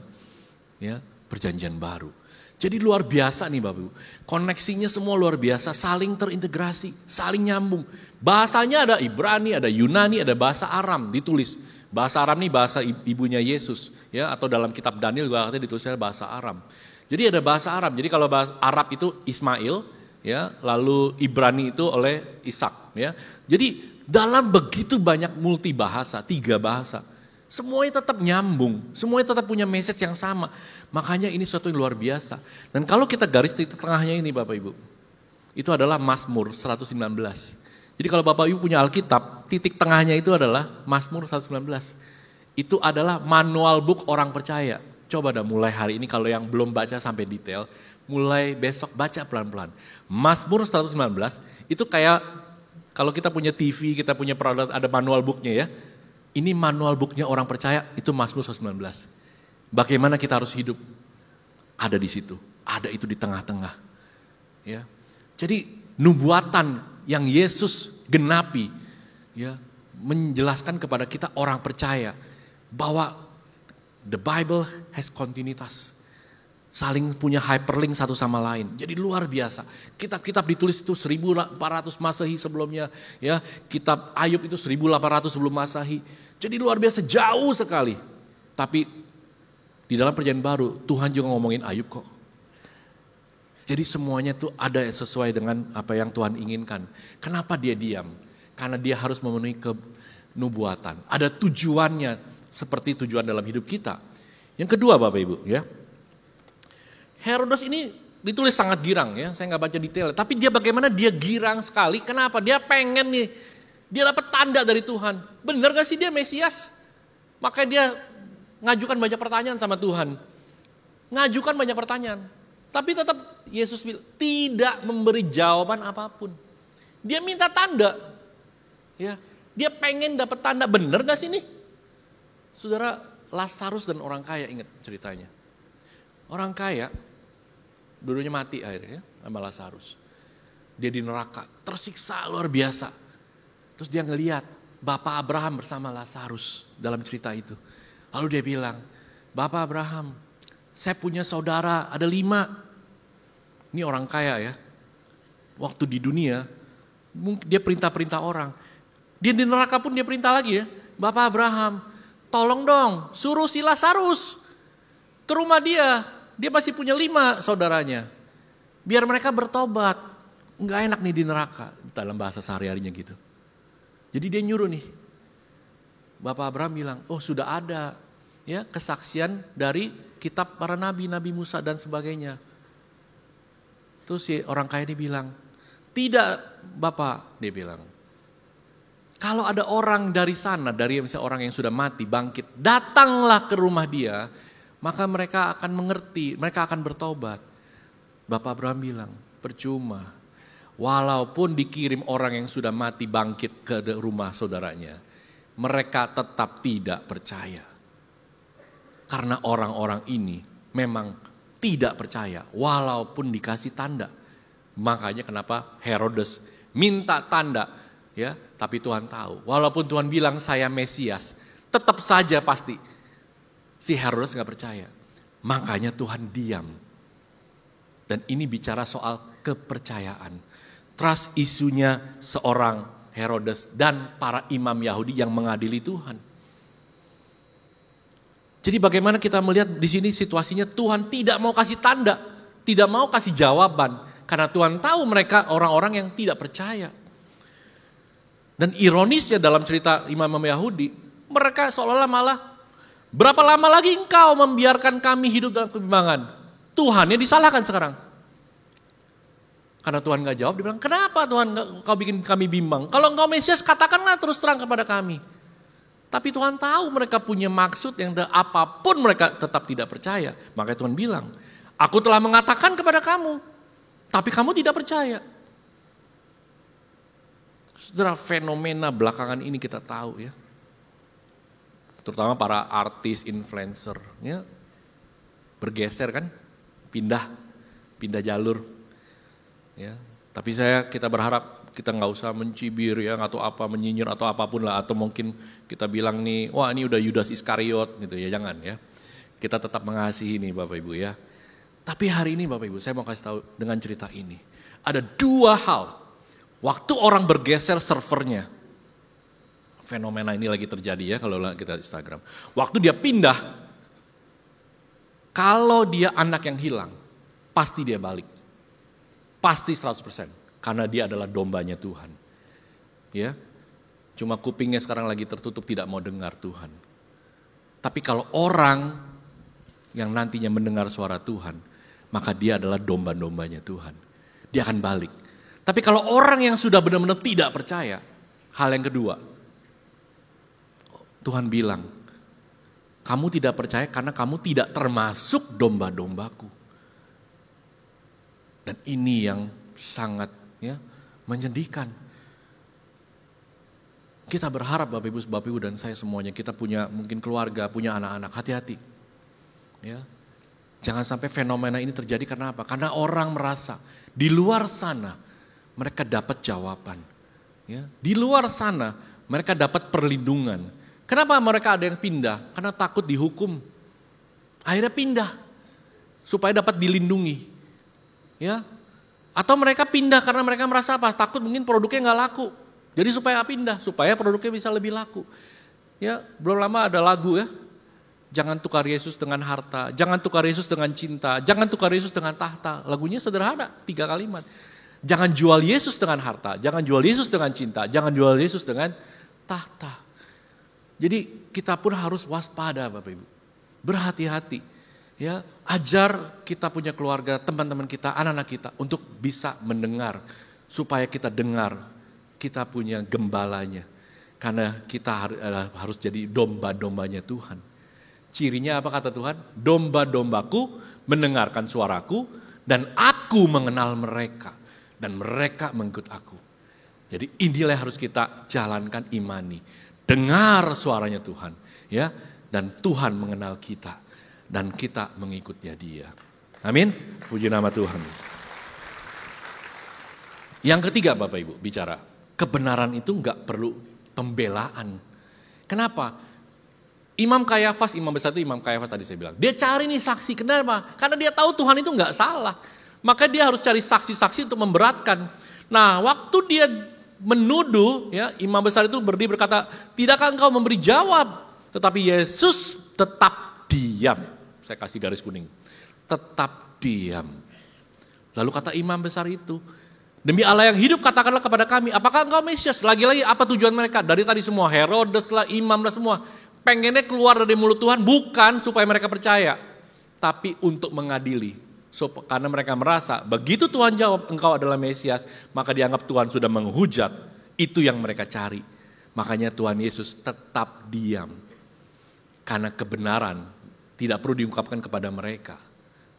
ya, perjanjian baru. Jadi luar biasa nih Bapak Ibu. Koneksinya semua luar biasa, saling terintegrasi, saling nyambung. Bahasanya ada Ibrani, ada Yunani, ada bahasa Aram ditulis. Bahasa Aram nih bahasa ibunya Yesus. Ya, atau dalam kitab Daniel juga katanya ditulisnya bahasa Aram. Jadi ada bahasa Aram. Jadi kalau bahasa Arab itu Ismail, ya, lalu Ibrani itu oleh Ishak. Ya. Jadi dalam begitu banyak multi bahasa, 3 bahasa. Semuanya tetap nyambung, semuanya tetap punya message yang sama. Makanya ini suatu yang luar biasa. Dan kalau kita garis titik tengahnya ini Bapak Ibu, itu adalah Mazmur 119. Jadi kalau Bapak Ibu punya Alkitab, titik tengahnya itu adalah Mazmur 119. Itu adalah manual book orang percaya. Coba dah mulai hari ini kalau yang belum baca sampai detail, mulai besok baca pelan-pelan. Mazmur 119 itu kayak kalau kita punya TV, kita punya produk, ada manual booknya ya. Ini manual booknya orang percaya, itu Mazmur 119. Bagaimana kita harus hidup? Ada di situ, ada itu di tengah-tengah. Ya. Jadi nubuatan yang Yesus genapi, ya, menjelaskan kepada kita orang percaya bahwa the Bible has kontinuitas. Saling punya hyperlink satu sama lain. Jadi luar biasa. Kitab-kitab ditulis itu 1400 Masehi sebelumnya, ya. Kitab Ayub itu 1800 sebelum Masehi. Jadi luar biasa, jauh sekali. Tapi di dalam Perjanjian Baru Tuhan juga ngomongin Ayub kok. Jadi semuanya itu ada sesuai dengan apa yang Tuhan inginkan. Kenapa dia diam? Karena dia harus memenuhi kenubuatan. Ada tujuannya seperti tujuan dalam hidup kita. Yang kedua Bapak Ibu, ya. Herodes ini ditulis sangat girang, ya. Saya nggak baca detail, tapi dia bagaimana dia girang sekali. Kenapa? Dia pengen nih, dia dapat tanda dari Tuhan. Benar gak sih dia Mesias? Makanya dia ngajukan banyak pertanyaan sama Tuhan. Ngajukan banyak pertanyaan. Tapi tetap Yesus tidak memberi jawaban apapun. Dia minta tanda. Ya, dia pengen dapat tanda. Benar gak sih nih? Saudara, Lazarus dan orang kaya, ingat ceritanya. Orang kaya dulunya mati akhirnya, ya, sama Lazarus. Dia di neraka, tersiksa luar biasa. Terus dia ngelihat Bapak Abraham bersama Lazarus dalam cerita itu. Lalu dia bilang, Bapak Abraham, saya punya saudara ada 5. Ini orang kaya ya. Waktu di dunia, dia perintah-perintah orang. Dia di neraka pun dia perintah lagi ya. Bapak Abraham, tolong dong suruh si Lazarus ke rumah dia. Dia masih punya 5 saudaranya. Biar mereka bertobat. Nggak enak nih di neraka. Dalam bahasa sehari-harinya gitu. Jadi dia nyuruh nih. Bapak Abraham bilang, oh sudah ada ya kesaksian dari kitab para nabi, Nabi Musa dan sebagainya. Terus si orang kaya ini bilang, tidak Bapak, dia bilang. Kalau ada orang dari sana, dari misalnya orang yang sudah mati, bangkit, datanglah ke rumah dia, maka mereka akan mengerti, mereka akan bertobat. Bapak Abraham bilang, percuma. Walaupun dikirim orang yang sudah mati bangkit ke rumah saudaranya, mereka tetap tidak percaya. Karena orang-orang ini memang tidak percaya, walaupun dikasih tanda. Makanya kenapa Herodes minta tanda, ya? Tapi Tuhan tahu, walaupun Tuhan bilang saya Mesias, tetap saja pasti si Herodes gak percaya. Makanya Tuhan diam. Dan ini bicara soal kepercayaan. Trust isunya seorang Herodes dan para imam Yahudi yang mengadili Tuhan. Jadi bagaimana kita melihat di sini situasinya Tuhan tidak mau kasih tanda, tidak mau kasih jawaban. Karena Tuhan tahu mereka orang-orang yang tidak percaya. Dan ironisnya dalam cerita imam-imam Yahudi, mereka seolah-olah malah, berapa lama lagi engkau membiarkan kami hidup dalam kebimbangan? Tuhannya disalahkan sekarang. Karena Tuhan gak jawab, dia bilang, kenapa Tuhan kau bikin kami bimbang? Kalau engkau Mesias katakanlah terus terang kepada kami. Tapi Tuhan tahu mereka punya maksud yang apapun mereka tetap tidak percaya. Makanya Tuhan bilang, aku telah mengatakan kepada kamu, tapi kamu tidak percaya. Saudara, fenomena belakangan ini kita tahu ya. Terutama para artis, influencer, ya, bergeser kan, pindah jalur. Ya, tapi kita berharap kita nggak usah mencibir ya atau apa menyinyir atau apapun lah, atau mungkin kita bilang nih, wah ini udah Yudas Iskariot gitu ya, jangan ya. Kita tetap mengasihi nih Bapak Ibu ya. Tapi hari ini Bapak Ibu saya mau kasih tahu dengan cerita ini. Ada 2 hal. Waktu orang bergeser servernya. Fenomena ini lagi terjadi ya kalau kita Instagram. Waktu dia pindah, kalau dia anak yang hilang, pasti dia balik. Pasti 100%. Karena dia adalah dombanya Tuhan. Ya, cuma kupingnya sekarang lagi tertutup tidak mau dengar Tuhan. Tapi kalau orang yang nantinya mendengar suara Tuhan, maka dia adalah domba-dombanya Tuhan. Dia akan balik. Tapi kalau orang yang sudah benar-benar tidak percaya, hal yang kedua, Tuhan bilang, kamu tidak percaya karena kamu tidak termasuk domba-dombaku. Dan ini yang sangat ya menyedihkan. Kita berharap Bapak Ibu dan saya semuanya, kita punya mungkin keluarga, punya anak-anak, hati-hati. Ya. Jangan sampai fenomena ini terjadi karena apa? Karena orang merasa di luar sana mereka dapat jawaban. Ya. Di luar sana mereka dapat perlindungan. Kenapa mereka ada yang pindah? Karena takut dihukum. Akhirnya pindah supaya dapat dilindungi. Ya. Atau mereka pindah karena mereka merasa apa? Takut mungkin produknya nggak laku. Jadi supaya pindah, supaya produknya bisa lebih laku. Ya, belum lama ada lagu ya. Jangan tukar Yesus dengan harta, jangan tukar Yesus dengan cinta, jangan tukar Yesus dengan tahta. Lagunya sederhana, 3 kalimat. Jangan jual Yesus dengan harta, jangan jual Yesus dengan cinta, jangan jual Yesus dengan tahta. Jadi kita pun harus waspada Bapak Ibu. Berhati-hati. Ya, ajar kita punya keluarga, teman-teman kita, anak-anak kita untuk bisa mendengar. Supaya kita dengar, kita punya gembalanya. Karena kita harus jadi domba-dombanya Tuhan. Cirinya apa kata Tuhan? Domba-dombaku mendengarkan suaraku dan aku mengenal mereka. Dan mereka mengikut aku. Jadi inilah yang harus kita jalankan, imani. Dengar suaranya Tuhan. Ya, dan Tuhan mengenal kita. Dan kita mengikutnya dia. Amin. Puji nama Tuhan. Yang ketiga Bapak Ibu bicara. Kebenaran itu enggak perlu pembelaan. Kenapa? Imam Kayafas, imam besar itu Imam Kayafas tadi saya bilang. Dia cari nih saksi, kenapa? Karena dia tahu Tuhan itu enggak salah. Maka dia harus cari saksi-saksi untuk memberatkan. Nah waktu dia menuduh, ya imam besar itu berdiri berkata, tidakkah engkau memberi jawab? Tetapi Yesus tetap diam. Saya kasih garis kuning. Tetap diam. Lalu kata imam besar itu, demi Allah yang hidup katakanlah kepada kami, apakah engkau Mesias? Lagi-lagi apa tujuan mereka? Dari tadi semua, Herodes lah, imam lah semua. Pengennya keluar dari mulut Tuhan bukan supaya mereka percaya. Tapi untuk mengadili. Karena mereka merasa begitu Tuhan jawab engkau adalah Mesias. Maka dianggap Tuhan sudah menghujat. Itu yang mereka cari. Makanya Tuhan Yesus tetap diam. Karena kebenaran tidak perlu diungkapkan kepada mereka.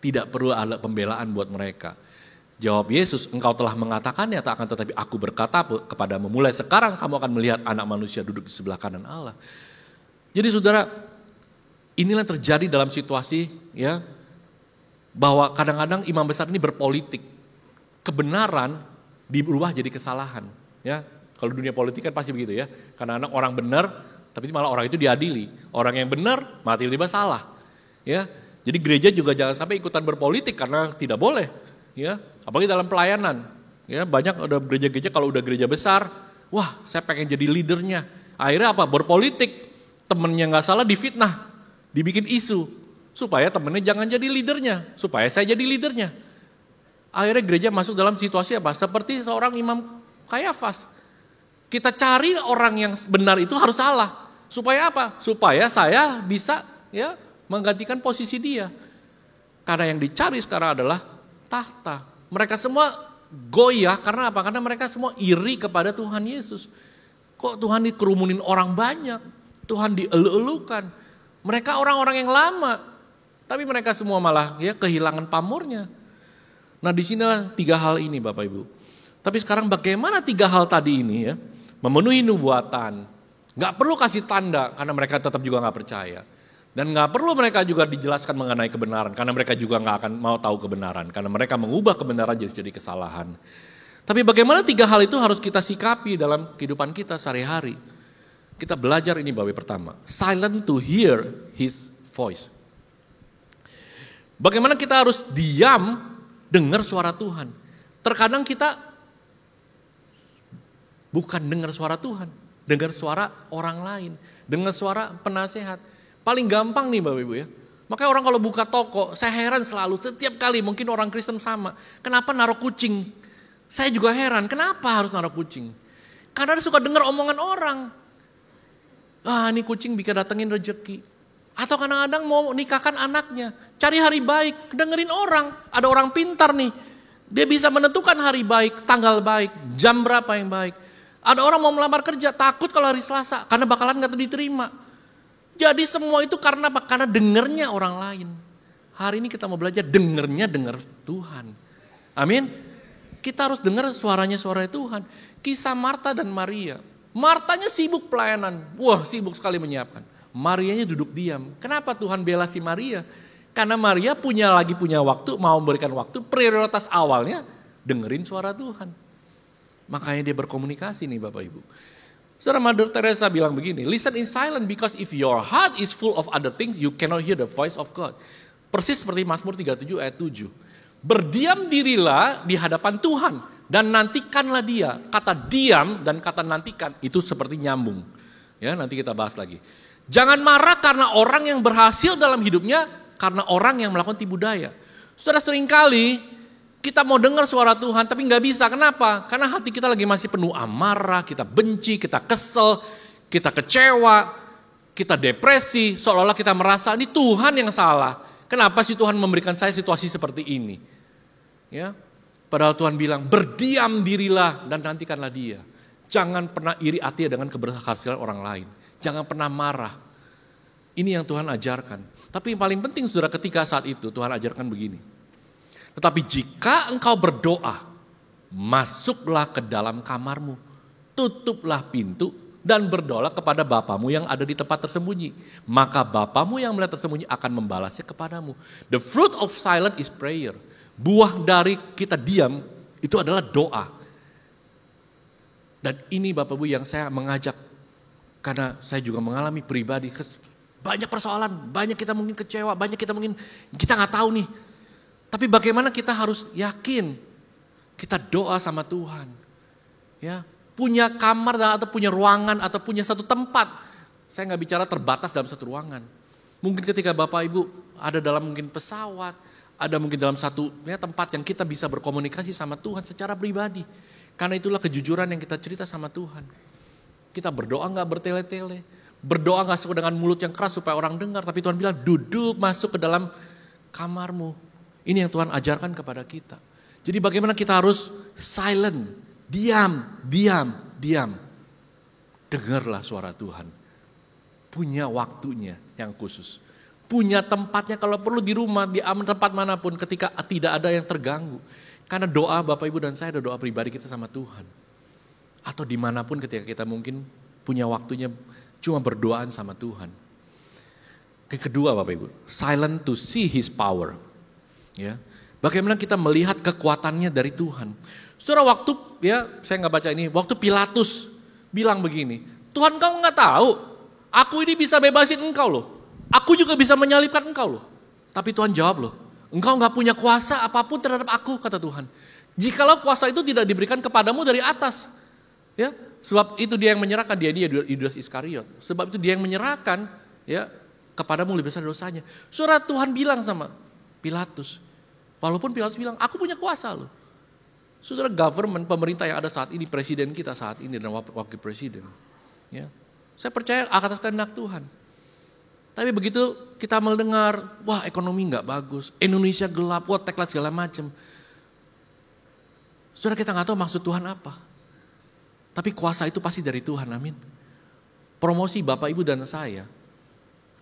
Tidak perlu ada pembelaan buat mereka. Jawab Yesus, engkau telah mengatakannya, tak akan tetapi aku berkata kepadamu, mulai sekarang kamu akan melihat anak manusia duduk di sebelah kanan Allah. Jadi saudara, inilah yang terjadi dalam situasi ya, bahwa kadang-kadang imam besar ini berpolitik. Kebenaran diubah jadi kesalahan. Ya, kalau dunia politik kan pasti begitu ya. Kadang-kadang orang benar, tapi malah orang itu diadili. Orang yang benar malah tiba-tiba salah. Ya, jadi gereja juga jangan sampai ikutan berpolitik karena tidak boleh. Ya, apalagi dalam pelayanan. Ya, banyak ada gereja-gereja kalau udah gereja besar, wah saya pengen jadi leadernya. Akhirnya apa? Berpolitik. Temennya gak salah difitnah, dibikin isu. Supaya temennya jangan jadi leadernya, supaya saya jadi leadernya. Akhirnya gereja masuk dalam situasi apa? Seperti seorang imam Kayafas. Kita cari orang yang benar itu harus salah. Supaya apa? Supaya saya bisa ya menggantikan posisi dia. Karena yang dicari sekarang adalah tahta. Mereka semua goyah karena apa? Karena mereka semua iri kepada Tuhan Yesus. Kok Tuhan dikerumunin orang banyak? Tuhan dielu-elukan. Mereka orang-orang yang lama. Tapi mereka semua malah ya kehilangan pamornya. Nah disinilah 3 hal ini Bapak Ibu. Tapi sekarang bagaimana 3 hal tadi ini ya. Memenuhi nubuatan. Gak perlu kasih tanda karena mereka tetap juga gak percaya. Dan gak perlu mereka juga dijelaskan mengenai kebenaran. Karena mereka juga gak akan mau tahu kebenaran. Karena mereka mengubah kebenaran jadi kesalahan. Tapi bagaimana 3 hal itu harus kita sikapi dalam kehidupan kita sehari-hari. Kita belajar ini Bapak pertama. Silent to hear his voice. Bagaimana kita harus diam dengar suara Tuhan. Terkadang kita bukan dengar suara Tuhan. Dengar suara orang lain. Dengar suara penasehat. Paling gampang nih Bapak Ibu ya. Makanya orang kalau buka toko, saya heran selalu. Setiap kali mungkin orang Kristen sama. Kenapa naruh kucing? Saya juga heran. Kenapa harus naruh kucing? Karena dia suka dengar omongan orang. Ah ini kucing bisa datengin rezeki. Atau kadang-kadang mau nikahkan anaknya. Cari hari baik, dengerin orang. Ada orang pintar nih. Dia bisa menentukan hari baik, tanggal baik, jam berapa yang baik. Ada orang mau melamar kerja, takut kalau hari Selasa. Karena bakalan gak diterima. Jadi semua itu karena apa? Karena dengernya orang lain. Hari ini kita mau belajar dengernya Tuhan. Amin. Kita harus dengar suaranya Tuhan. Kisah Marta dan Maria. Martanya sibuk pelayanan. Wah sibuk sekali menyiapkan. Marianya duduk diam. Kenapa Tuhan bela si Maria? Karena Maria punya waktu, mau memberikan waktu. Prioritas awalnya dengerin suara Tuhan. Makanya dia berkomunikasi nih Bapak Ibu. Saudara, Mother Teresa bilang begini, listen in silence because if your heart is full of other things, you cannot hear the voice of God. Persis seperti Mazmur 37 ayat 7. Berdiam dirilah di hadapan Tuhan dan nantikanlah dia. Kata diam dan kata nantikan itu seperti nyambung. Ya, nanti kita bahas lagi. Jangan marah karena orang yang berhasil dalam hidupnya, karena orang yang melakukan tipu daya. Saudara, seringkali kita mau dengar suara Tuhan tapi gak bisa. Kenapa? Karena hati kita lagi masih penuh amarah, kita benci, kita kesel, kita kecewa, kita depresi. Seolah-olah kita merasa ini Tuhan yang salah. Kenapa sih Tuhan memberikan saya situasi seperti ini? Ya, padahal Tuhan bilang berdiam dirilah dan nantikanlah dia. Jangan pernah iri hati dengan keberhasilan orang lain. Jangan pernah marah. Ini yang Tuhan ajarkan. Tapi yang paling penting saudara, ketika saat itu Tuhan ajarkan begini. Tetapi jika engkau berdoa, masuklah ke dalam kamarmu, tutuplah pintu dan berdoa kepada Bapamu yang ada di tempat tersembunyi. Maka Bapamu yang melihat tersembunyi akan membalasnya kepadamu. The fruit of silence is prayer. Buah dari kita diam itu adalah doa. Dan ini Bapak Ibu yang saya mengajak, karena saya juga mengalami pribadi, banyak persoalan, banyak kita mungkin kecewa, banyak kita mungkin kita nggak tahu nih. Tapi bagaimana kita harus yakin kita doa sama Tuhan, ya, punya kamar atau punya ruangan atau punya satu tempat. Saya nggak bicara terbatas dalam satu ruangan. Mungkin ketika Bapak Ibu ada dalam mungkin pesawat, ada mungkin dalam satu tempat yang kita bisa berkomunikasi sama Tuhan secara pribadi. Karena itulah kejujuran yang kita cerita sama Tuhan. Kita berdoa nggak bertele-tele, berdoa nggak suka dengan mulut yang keras supaya orang dengar. Tapi Tuhan bilang duduk masuk ke dalam kamarmu. Ini yang Tuhan ajarkan kepada kita. Jadi bagaimana kita harus silent, diam. Dengarlah suara Tuhan. Punya waktunya yang khusus. Punya tempatnya kalau perlu di rumah, di tempat manapun ketika tidak ada yang terganggu. Karena doa Bapak Ibu dan saya ada doa pribadi kita sama Tuhan. Atau dimanapun ketika kita mungkin punya waktunya cuma berdoaan sama Tuhan. Yang kedua Bapak Ibu, silent to see His power. Ya, bagaimana kita melihat kekuatannya dari Tuhan. Saudara, waktu saya nggak baca ini, waktu Pilatus bilang begini, Tuhan kau nggak tahu, aku ini bisa bebasin engkau loh, aku juga bisa menyalibkan engkau loh. Tapi Tuhan jawab loh, engkau nggak punya kuasa apapun terhadap aku, kata Tuhan. Jikalau kuasa itu tidak diberikan kepadamu dari atas, ya, sebab itu dia yang menyerahkan, dia Yudas Iskariot. Sebab itu dia yang menyerahkan, ya, kepadamu lebih besar dosanya. Saudara, Tuhan bilang sama Pilatus, walaupun Pilatus bilang, aku punya kuasa loh. Saudara, government, pemerintah yang ada saat ini, presiden kita saat ini dan wakil presiden. Ya, saya percaya atas kehendak Tuhan. Tapi begitu kita mendengar, wah ekonomi gak bagus, Indonesia gelap, wah teklat segala macam. Saudara, kita gak tahu maksud Tuhan apa. Tapi kuasa itu pasti dari Tuhan, amin. Promosi Bapak Ibu dan saya,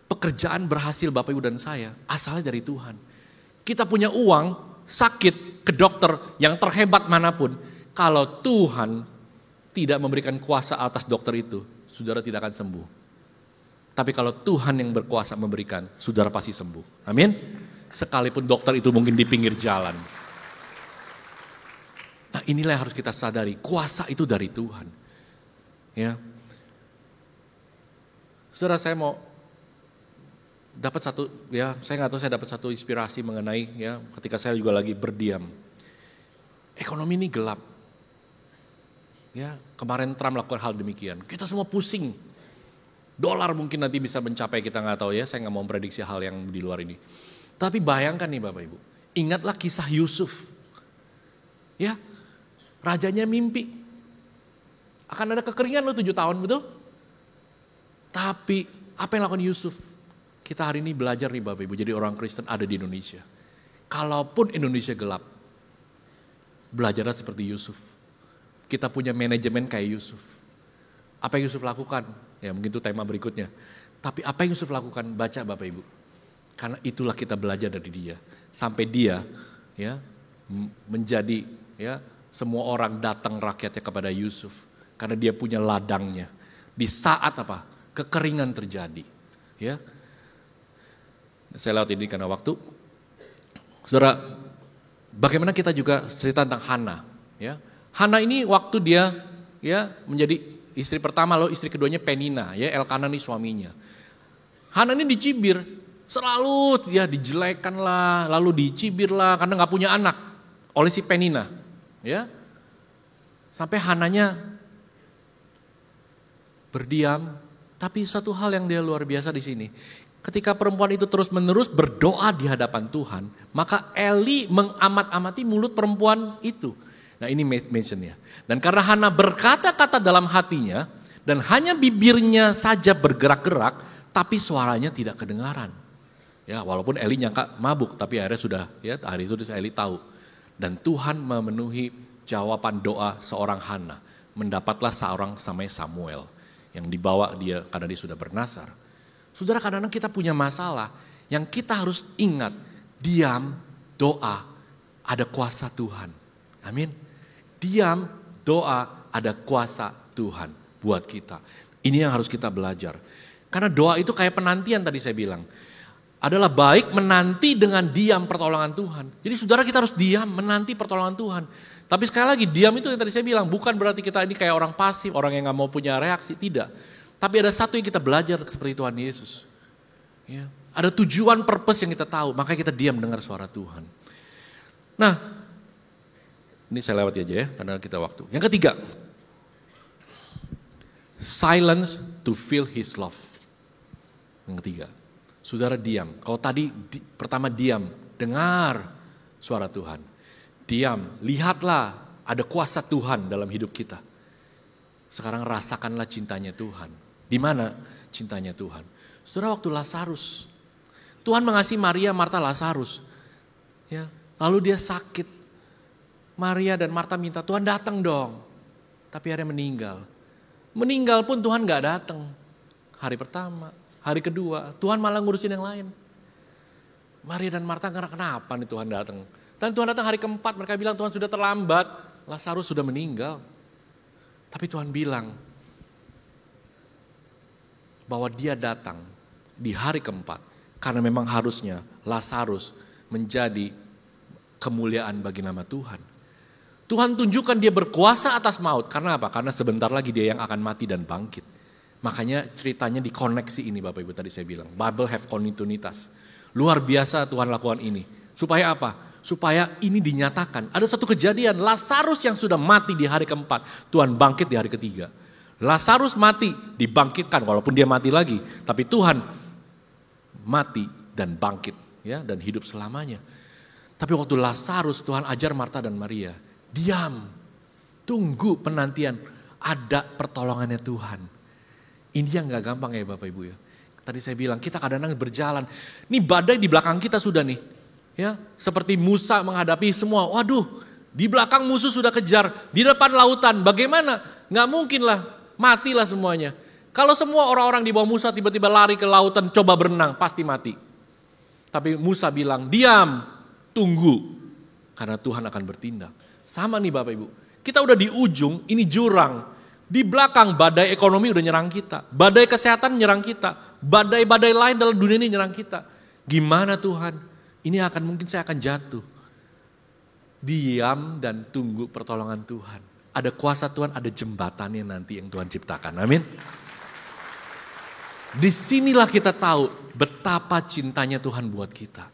pekerjaan berhasil Bapak Ibu dan saya, asalnya dari Tuhan. Kita punya uang, sakit, ke dokter yang terhebat manapun. Kalau Tuhan tidak memberikan kuasa atas dokter itu, saudara tidak akan sembuh. Tapi kalau Tuhan yang berkuasa memberikan, saudara pasti sembuh. Amin. Sekalipun dokter itu mungkin di pinggir jalan. Nah, inilah yang harus kita sadari, kuasa itu dari Tuhan. Ya. Saudara, saya mau dapat satu, ya, saya nggak tahu, saya dapat satu inspirasi mengenai, ya, ketika saya juga lagi berdiam. Ekonomi ini gelap. Ya, kemarin Trump melakukan hal demikian. Kita semua pusing. Dolar mungkin nanti bisa mencapai, kita nggak tahu ya. Saya nggak mau prediksi hal yang di luar ini. Tapi bayangkan nih Bapak Ibu, ingatlah kisah Yusuf. Ya, rajanya mimpi. Akan ada kekeringan loh 7 tahun, betul? Tapi apa yang lakukan Yusuf? Kita hari ini belajar nih Bapak Ibu, jadi orang Kristen ada di Indonesia. Kalaupun Indonesia gelap, belajarlah seperti Yusuf. Kita punya manajemen kayak Yusuf. Apa yang Yusuf lakukan? Ya mungkin itu tema berikutnya. Tapi apa yang Yusuf lakukan? Baca Bapak Ibu. Karena itulah kita belajar dari dia. Sampai dia ya menjadi, ya, semua orang datang rakyatnya kepada Yusuf. Karena dia punya ladangnya. Di saat apa? Kekeringan terjadi. Ya. Saya lewat ini karena waktu. Saudara, bagaimana kita juga cerita tentang Hana, ya. Hana ini waktu dia ya menjadi istri pertama, lalu istri keduanya Penina, ya Elkana nih suaminya. Hana ini dicibir, selalu ya dijelekan lah, lalu dicibir lah karena nggak punya anak oleh si Penina, ya. Sampai Hananya berdiam, tapi satu hal yang dia luar biasa di sini. Ketika perempuan itu terus-menerus berdoa di hadapan Tuhan, maka Eli mengamat-amati mulut perempuan itu. Nah ini mentionnya. Dan karena Hana berkata-kata dalam hatinya, dan hanya bibirnya saja bergerak-gerak, tapi suaranya tidak kedengaran. Ya, walaupun Eli nyangka mabuk, tapi akhirnya sudah, ya hari itu Eli tahu. Dan Tuhan memenuhi jawaban doa seorang Hana. Mendapatlah seorang namanya Samuel, yang dibawa dia karena dia sudah bernasar. Saudara, kadang-kadang kita punya masalah yang kita harus ingat, diam, doa, ada kuasa Tuhan. Amin. Diam, doa, ada kuasa Tuhan buat kita. Ini yang harus kita belajar. Karena doa itu kayak penantian tadi saya bilang. Adalah baik menanti dengan diam pertolongan Tuhan. Jadi saudara, kita harus diam menanti pertolongan Tuhan. Tapi sekali lagi, diam itu yang tadi saya bilang, bukan berarti kita ini kayak orang pasif, orang yang gak mau punya reaksi, tidak. Tapi ada satu yang kita belajar seperti Tuhan Yesus. Ya. Ada tujuan, purpose yang kita tahu, makanya kita diam dengar suara Tuhan. Nah, ini saya lewati aja ya, karena kita waktu. Yang ketiga, silence to feel his love. Yang ketiga, saudara diam. Kalau tadi pertama diam, dengar suara Tuhan. Diam, lihatlah ada kuasa Tuhan dalam hidup kita. Sekarang rasakanlah cintanya Tuhan. Di mana cintanya Tuhan? Saudara, waktu Lazarus, Tuhan mengasihi Maria, Marta, Lazarus. Ya, lalu dia sakit. Maria dan Marta minta, Tuhan datang dong. Tapi akhirnya meninggal. Meninggal pun Tuhan gak datang. Hari pertama, hari kedua, Tuhan malah ngurusin yang lain. Maria dan Marta ngerasa kenapa nih Tuhan datang. Dan Tuhan datang hari keempat, mereka bilang Tuhan sudah terlambat. Lazarus sudah meninggal. Tapi Tuhan bilang bahwa dia datang di hari keempat. Karena memang harusnya Lazarus menjadi kemuliaan bagi nama Tuhan. Tuhan tunjukkan dia berkuasa atas maut. Karena apa? Karena sebentar lagi dia yang akan mati dan bangkit. Makanya ceritanya dikoneksi ini Bapak Ibu tadi saya bilang. Bible have kontinuitas. Luar biasa Tuhan lakukan ini. Supaya apa? Supaya ini dinyatakan. Ada satu kejadian, Lazarus yang sudah mati di hari keempat, Tuhan bangkit di hari ketiga. Lazarus mati, dibangkitkan walaupun dia mati lagi. Tapi Tuhan mati dan bangkit, ya, dan hidup selamanya. Tapi waktu Lazarus, Tuhan ajar Marta dan Maria, diam, tunggu penantian, ada pertolongannya Tuhan. Ini yang gak gampang ya Bapak Ibu ya. Tadi saya bilang, kita kadang-kadang berjalan, nih badai di belakang kita sudah nih. Ya, seperti Musa menghadapi semua, waduh, di belakang musuh sudah kejar, di depan lautan, bagaimana? Gak mungkin lah. Matilah semuanya. Kalau semua orang-orang di bawah Musa tiba-tiba lari ke lautan coba berenang, pasti mati. Tapi Musa bilang, diam, tunggu. Karena Tuhan akan bertindak. Sama nih Bapak Ibu. Kita udah di ujung, ini jurang. Di belakang badai ekonomi udah nyerang kita. Badai kesehatan nyerang kita. Badai-badai lain dalam dunia ini nyerang kita. Gimana Tuhan? Ini mungkin saya akan jatuh. Diam dan tunggu pertolongan Tuhan. Ada kuasa Tuhan, ada jembatannya nanti yang Tuhan ciptakan. Amin. Disinilah kita tahu betapa cintanya Tuhan buat kita.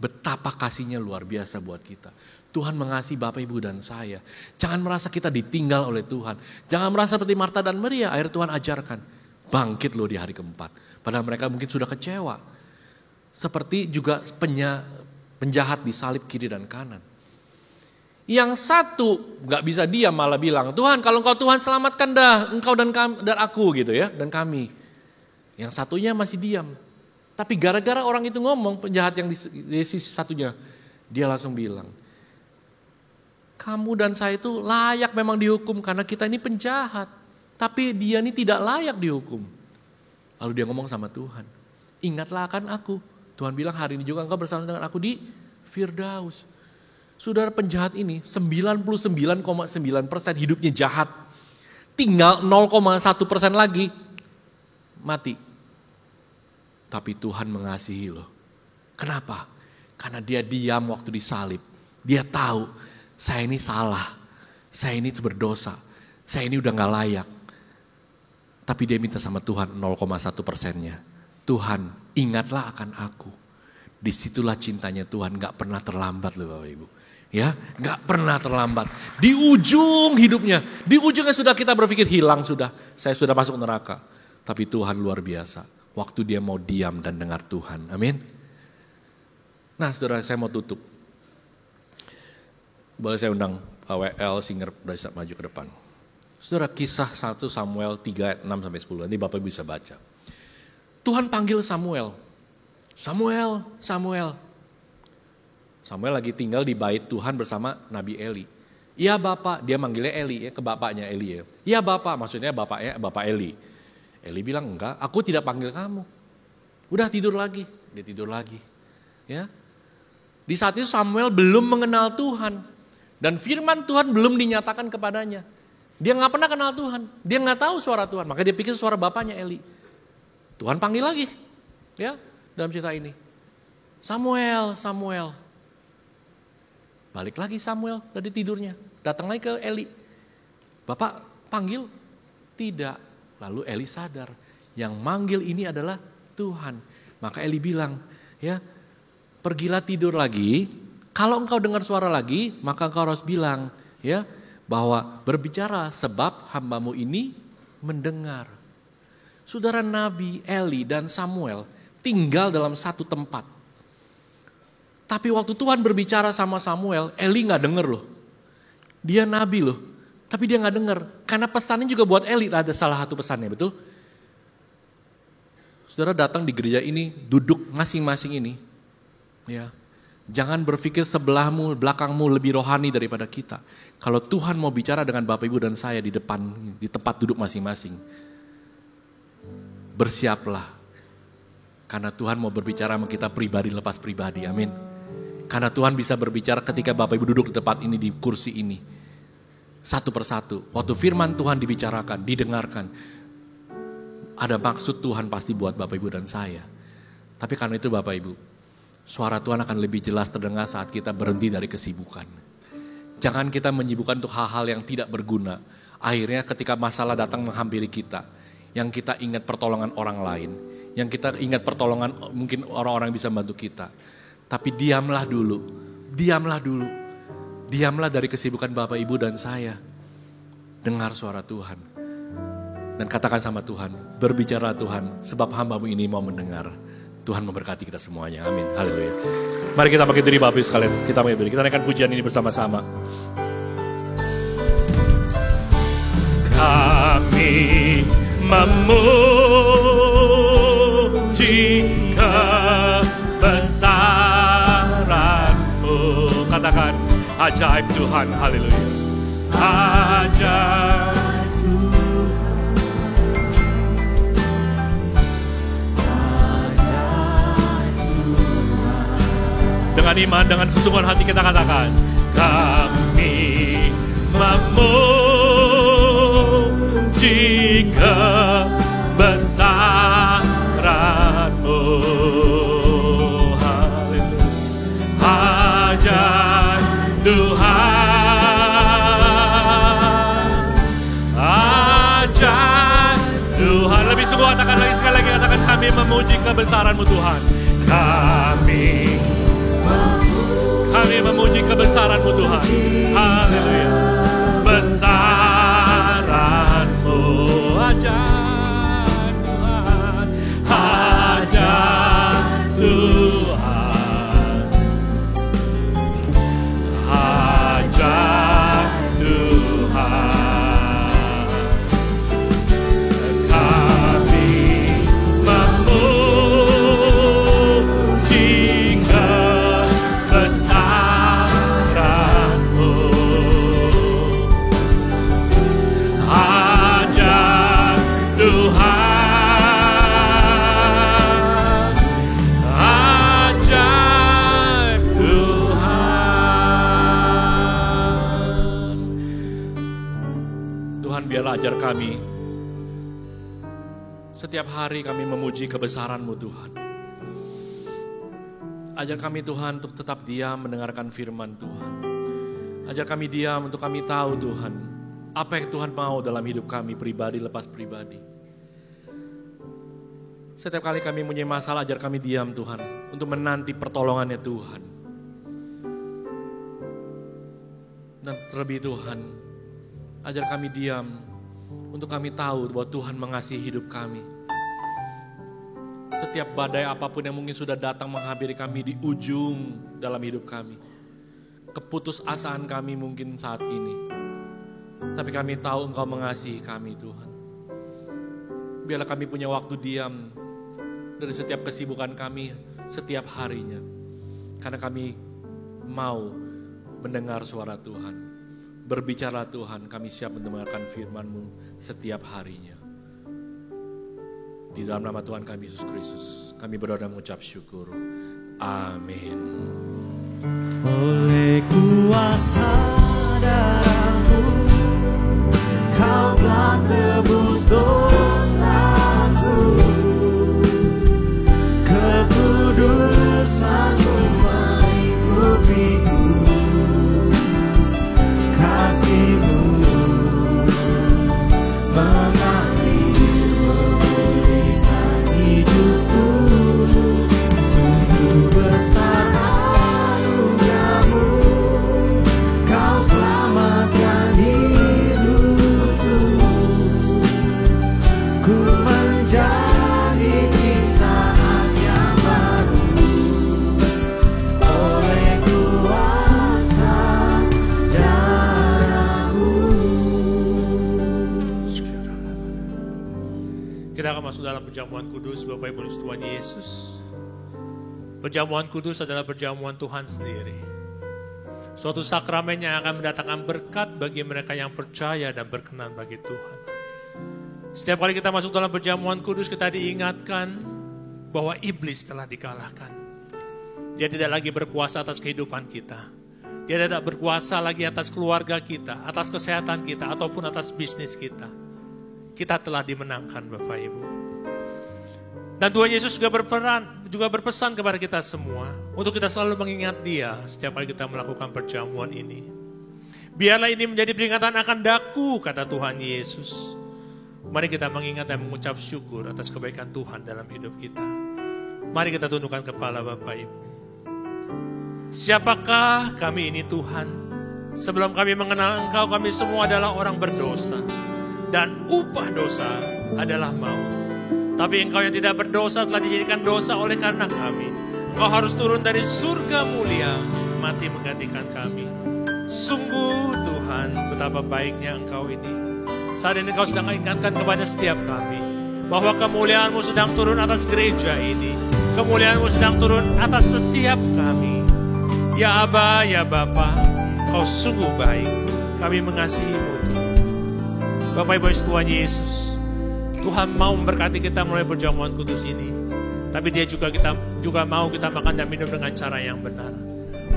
Betapa kasihnya luar biasa buat kita. Tuhan mengasihi Bapak Ibu dan saya. Jangan merasa kita ditinggal oleh Tuhan. Jangan merasa seperti Marta dan Maria. Akhirnya Tuhan ajarkan. Bangkit loh di hari keempat. Padahal mereka mungkin sudah kecewa. Seperti juga penjahat disalib kiri dan kanan. Yang satu gak bisa diam malah bilang, Tuhan kalau engkau Tuhan selamatkan dah engkau dan aku gitu ya, dan kami. Yang satunya masih diam. Tapi gara-gara orang itu ngomong, penjahat yang di sisi satunya, dia langsung bilang, kamu dan saya itu layak memang dihukum karena kita ini penjahat. Tapi dia ini tidak layak dihukum. Lalu dia ngomong sama Tuhan, ingatlah akan aku. Tuhan bilang hari ini juga engkau bersama dengan aku di Firdaus. Saudara, penjahat ini 99,9% hidupnya jahat. Tinggal 0,1% lagi mati. Tapi Tuhan mengasihi loh. Kenapa? Karena dia diam waktu disalib. Dia tahu saya ini salah. Saya ini berdosa, saya ini udah gak layak. Tapi dia minta sama Tuhan 0,1%-nya. Tuhan, ingatlah akan aku. Disitulah cintanya Tuhan, gak pernah terlambat loh Bapak Ibu. Ya, gak pernah terlambat. Di ujung hidupnya, di ujungnya sudah kita berpikir hilang sudah. Saya sudah masuk neraka. Tapi Tuhan luar biasa. Waktu dia mau diam dan dengar Tuhan. Amin. Nah saudara, saya mau tutup. Boleh saya undang Pak WL Singer bisa maju ke depan. Saudara, kisah 1 Samuel 3 ayat 6 sampai 10. Nanti Bapak bisa baca. Tuhan panggil Samuel. Samuel, Samuel. Samuel lagi tinggal di bait Tuhan bersama Nabi Eli. Iya Bapak, dia manggilnya Eli ya, ke bapaknya Eli ya. Iya Bapak, maksudnya Bapak Eli. Eli bilang, enggak, aku tidak panggil kamu. Udah tidur lagi, dia tidur lagi. Ya. Di saat itu Samuel belum mengenal Tuhan. Dan firman Tuhan belum dinyatakan kepadanya. Dia gak pernah kenal Tuhan. Dia gak tahu suara Tuhan. Maka dia pikir suara bapaknya Eli. Tuhan panggil lagi. Ya, dalam cerita ini. Samuel, Samuel. Balik lagi Samuel dari tidurnya. Datang lagi ke Eli. Bapak panggil? Tidak. Lalu Eli sadar. Yang manggil ini adalah Tuhan. Maka Eli bilang, ya, pergilah tidur lagi. Kalau engkau dengar suara lagi, maka engkau harus bilang, ya, bahwa berbicara sebab hambamu ini mendengar. Saudara, Nabi Eli dan Samuel tinggal dalam satu tempat. Tapi waktu Tuhan berbicara sama Samuel, Eli gak denger loh. Dia nabi loh, tapi dia gak denger. Karena pesannya juga buat Eli, ada salah satu pesannya, betul? Saudara datang di gereja ini, duduk masing-masing ini. Ya, jangan berpikir sebelahmu, belakangmu lebih rohani daripada kita. Kalau Tuhan mau bicara dengan Bapak Ibu dan saya di depan, di tempat duduk masing-masing, bersiaplah. Karena Tuhan mau berbicara sama kita pribadi lepas pribadi, amin. Karena Tuhan bisa berbicara ketika Bapak Ibu duduk di tempat ini, di kursi ini. Satu persatu, waktu firman Tuhan dibicarakan, didengarkan, ada maksud Tuhan pasti buat Bapak Ibu dan saya. Tapi karena itu Bapak Ibu, suara Tuhan akan lebih jelas terdengar saat kita berhenti dari kesibukan. Jangan kita menyibukkan untuk hal-hal yang tidak berguna. Akhirnya ketika masalah datang menghampiri kita, yang kita ingat pertolongan orang lain, yang kita ingat pertolongan mungkin orang-orang yang bisa membantu kita. Tapi diamlah dulu, diamlah dulu. Diamlah dari kesibukan Bapak Ibu dan saya. Dengar suara Tuhan. Dan katakan sama Tuhan, berbicara Tuhan, sebab hambamu ini mau mendengar. Tuhan memberkati kita semuanya. Amin. Haleluya. Mari kita bangkit diri Bapak Ibu sekalian. Kita naikkan pujian ini bersama-sama. Kami memuji kebesaran-Mu. Katakan, ajaib Tuhan. Haleluya. Ajaib. Dengan iman, dengan kesungguhan hati kita katakan, kami memuji kebesaran-Mu. Haleluya. Ajaib Tuhan. Ajaib Tuhan. Lebih sungguh katakan lagi, sekali lagi katakan, kami memuji kebesaran-Mu Tuhan. Kami memuji kebesaran-Mu Tuhan. Haleluya. Besaran-Mu ajaib Tuhan. Ajaib Tuhan. Ajaib Tuhan. Kami memuji kebesaran-Mu. Ajaib Tuhan. Ajaib Tuhan. Tuhan, biarlah ajar kami setiap hari kami memuji kebesaran-Mu Tuhan. Ajar kami Tuhan untuk tetap diam mendengarkan firman Tuhan. Ajar kami diam untuk kami tahu Tuhan, apa yang Tuhan mau dalam hidup kami pribadi lepas pribadi. Setiap kali kami punya masalah, ajar kami diam Tuhan, untuk menanti pertolongannya Tuhan. Dan terlebih Tuhan, ajar kami diam untuk kami tahu bahwa Tuhan mengasihi hidup kami. Setiap badai apapun yang mungkin sudah datang menghampiri kami di ujung dalam hidup kami. Keputusasaan kami mungkin saat ini. Tapi kami tahu Engkau mengasihi kami Tuhan. Biarlah kami punya waktu diam dari setiap kesibukan kami setiap harinya. Karena kami mau mendengar suara Tuhan. Berbicara Tuhan, kami siap mendengarkan firman-Mu setiap harinya. Di dalam nama Tuhan kami Yesus Kristus, kami berdoa dan mengucap syukur. Amin. Oleh kuasa darah-Mu, Kau telah tebus dosaku. Kekudusan-Mu mengikupiku. Kasih-Mu mengalir memulihkan hidupku. Sungguh besar anugerah-Mu, Kau selamatkan hidupku. Ku menjadi ciptaan yang baru oleh kuasa darah-Mu. Kita akan masuk dalam perjamuan kudus, Bapak Ibu Tuhan Yesus. Perjamuan kudus adalah perjamuan Tuhan sendiri. Suatu sakramen yang akan mendatangkan berkat bagi mereka yang percaya dan berkenan bagi Tuhan. Setiap kali kita masuk dalam perjamuan kudus, kita diingatkan bahwa iblis telah dikalahkan. Dia tidak lagi berkuasa atas kehidupan kita. Dia tidak berkuasa lagi atas keluarga kita, atas kesehatan kita, ataupun atas bisnis kita. Kita telah dimenangkan Bapak Ibu. Dan Tuhan Yesus juga berpesan kepada kita semua untuk kita selalu mengingat Dia setiap kali kita melakukan perjamuan ini. Biarlah ini menjadi peringatan akan daku, kata Tuhan Yesus. Mari kita mengingat dan mengucap syukur atas kebaikan Tuhan dalam hidup kita. Mari kita tundukkan kepala Bapak Ibu. Siapakah kami ini Tuhan? Sebelum kami mengenal Engkau, kami semua adalah orang berdosa. Dan upah dosa adalah maut. Tapi Engkau yang tidak berdosa telah dijadikan dosa oleh karena kami. Engkau harus turun dari surga mulia, mati menggantikan kami. Sungguh Tuhan, betapa baiknya Engkau ini. Saat ini Engkau sedang ingatkan kepada setiap kami bahwa kemuliaan-Mu sedang turun atas gereja ini. Kemuliaan-Mu sedang turun atas setiap kami. Ya Aba, ya Bapa, Kau sungguh baik. Kami mengasihi-Mu. Bapak Ibu Tuhan Yesus, Tuhan mau memberkati kita melalui perjamuan kudus ini. Tapi Dia juga mau kita makan dan minum dengan cara yang benar.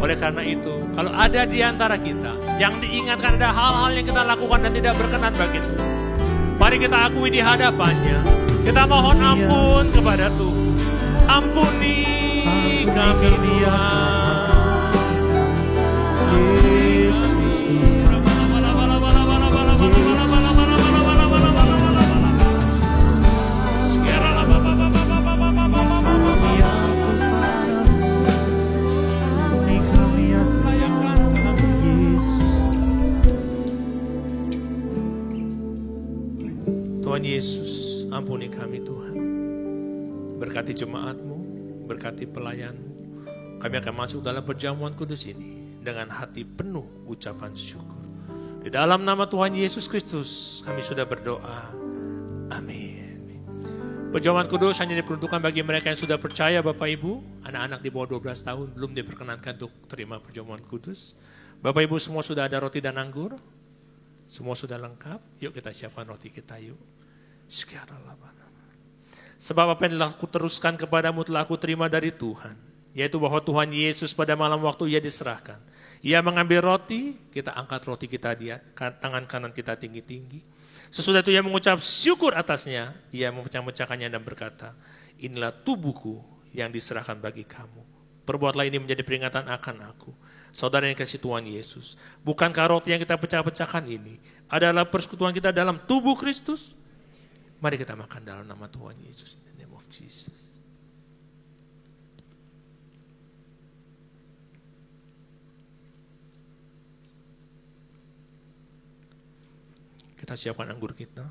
Oleh karena itu, kalau ada di antara kita yang diingatkan ada hal-hal yang kita lakukan dan tidak berkenan bagi Tuhan, mari kita akui di hadapannya. Kita mohon ampun kepada Tuhan. Ampuni kami Dia. Tuhan Yesus, ampuni kami Tuhan. Berkati jemaat-Mu, berkati pelayan-Mu. Kami akan masuk dalam perjamuan kudus ini dengan hati penuh ucapan syukur. Di dalam nama Tuhan Yesus Kristus, kami sudah berdoa. Amin. Perjamuan kudus hanya diperuntukkan bagi mereka yang sudah percaya Bapak Ibu. Anak-anak di bawah 12 tahun belum diperkenankan untuk terima perjamuan kudus. Bapak Ibu semua sudah ada roti dan anggur. Semua sudah lengkap. Yuk kita siapkan roti kita yuk. Sebab apa yang telah kuteruskan kepadamu telah aku terima dari Tuhan. Yaitu bahwa Tuhan Yesus pada malam waktu Ia diserahkan. Ia mengambil roti, kita angkat roti kita dia, tangan kanan kita tinggi-tinggi. Sesudah itu Ia mengucap syukur atasnya. Ia memecah-mecahkannya dan berkata, inilah tubuhku yang diserahkan bagi kamu. perbuatlah ini menjadi peringatan akan aku. Saudara yang kasih Tuhan Yesus, bukankah roti yang kita pecah-pecahkan ini adalah persekutuan kita dalam tubuh Kristus? Mari kita makan dalam nama Tuhan Yesus. In the name of Jesus. Kita siapkan anggur kita.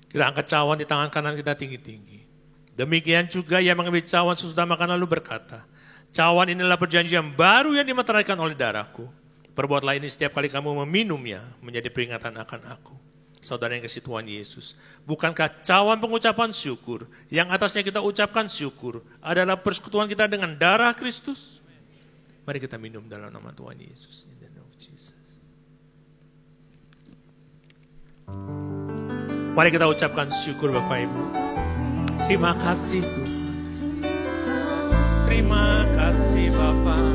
Kita angkat cawan di tangan kanan kita tinggi-tinggi. Demikian juga ia mengambil cawan sesudah makan lalu berkata, cawan inilah perjanjian baru yang dimeteraikan oleh darahku. Perbuatlah ini setiap kali kamu meminumnya menjadi peringatan akan aku. Saudara yang kasih Tuhan Yesus, bukankah cawan pengucapan syukur yang atasnya kita ucapkan syukur adalah persekutuan kita dengan darah Kristus? Mari kita minum dalam nama Tuhan Yesus. In the name of Jesus. Mari kita ucapkan syukur Bapak Ibu. Terima kasih Tuhan. Terima kasih Bapak.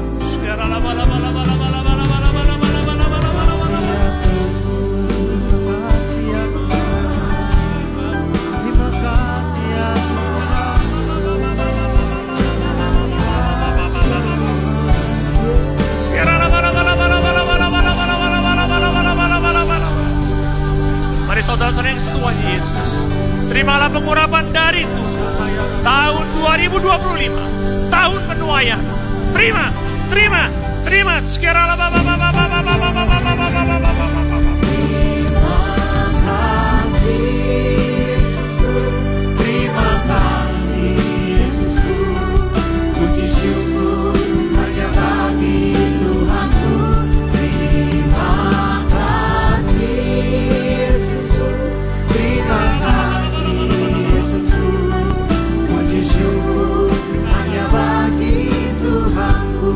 Mari saudara-saudara yang Tuhan Yesus, terimalah pengurapan dari Tuhan. Tahun 2025, tahun penuaian. Terima. Sekiranya Terima kasih Yesusku, puji syukur hanya bagi Tuhanku. Terima kasih Yesusku, terima kasih Yesusku, puji syukur hanya bagi Tuhanku.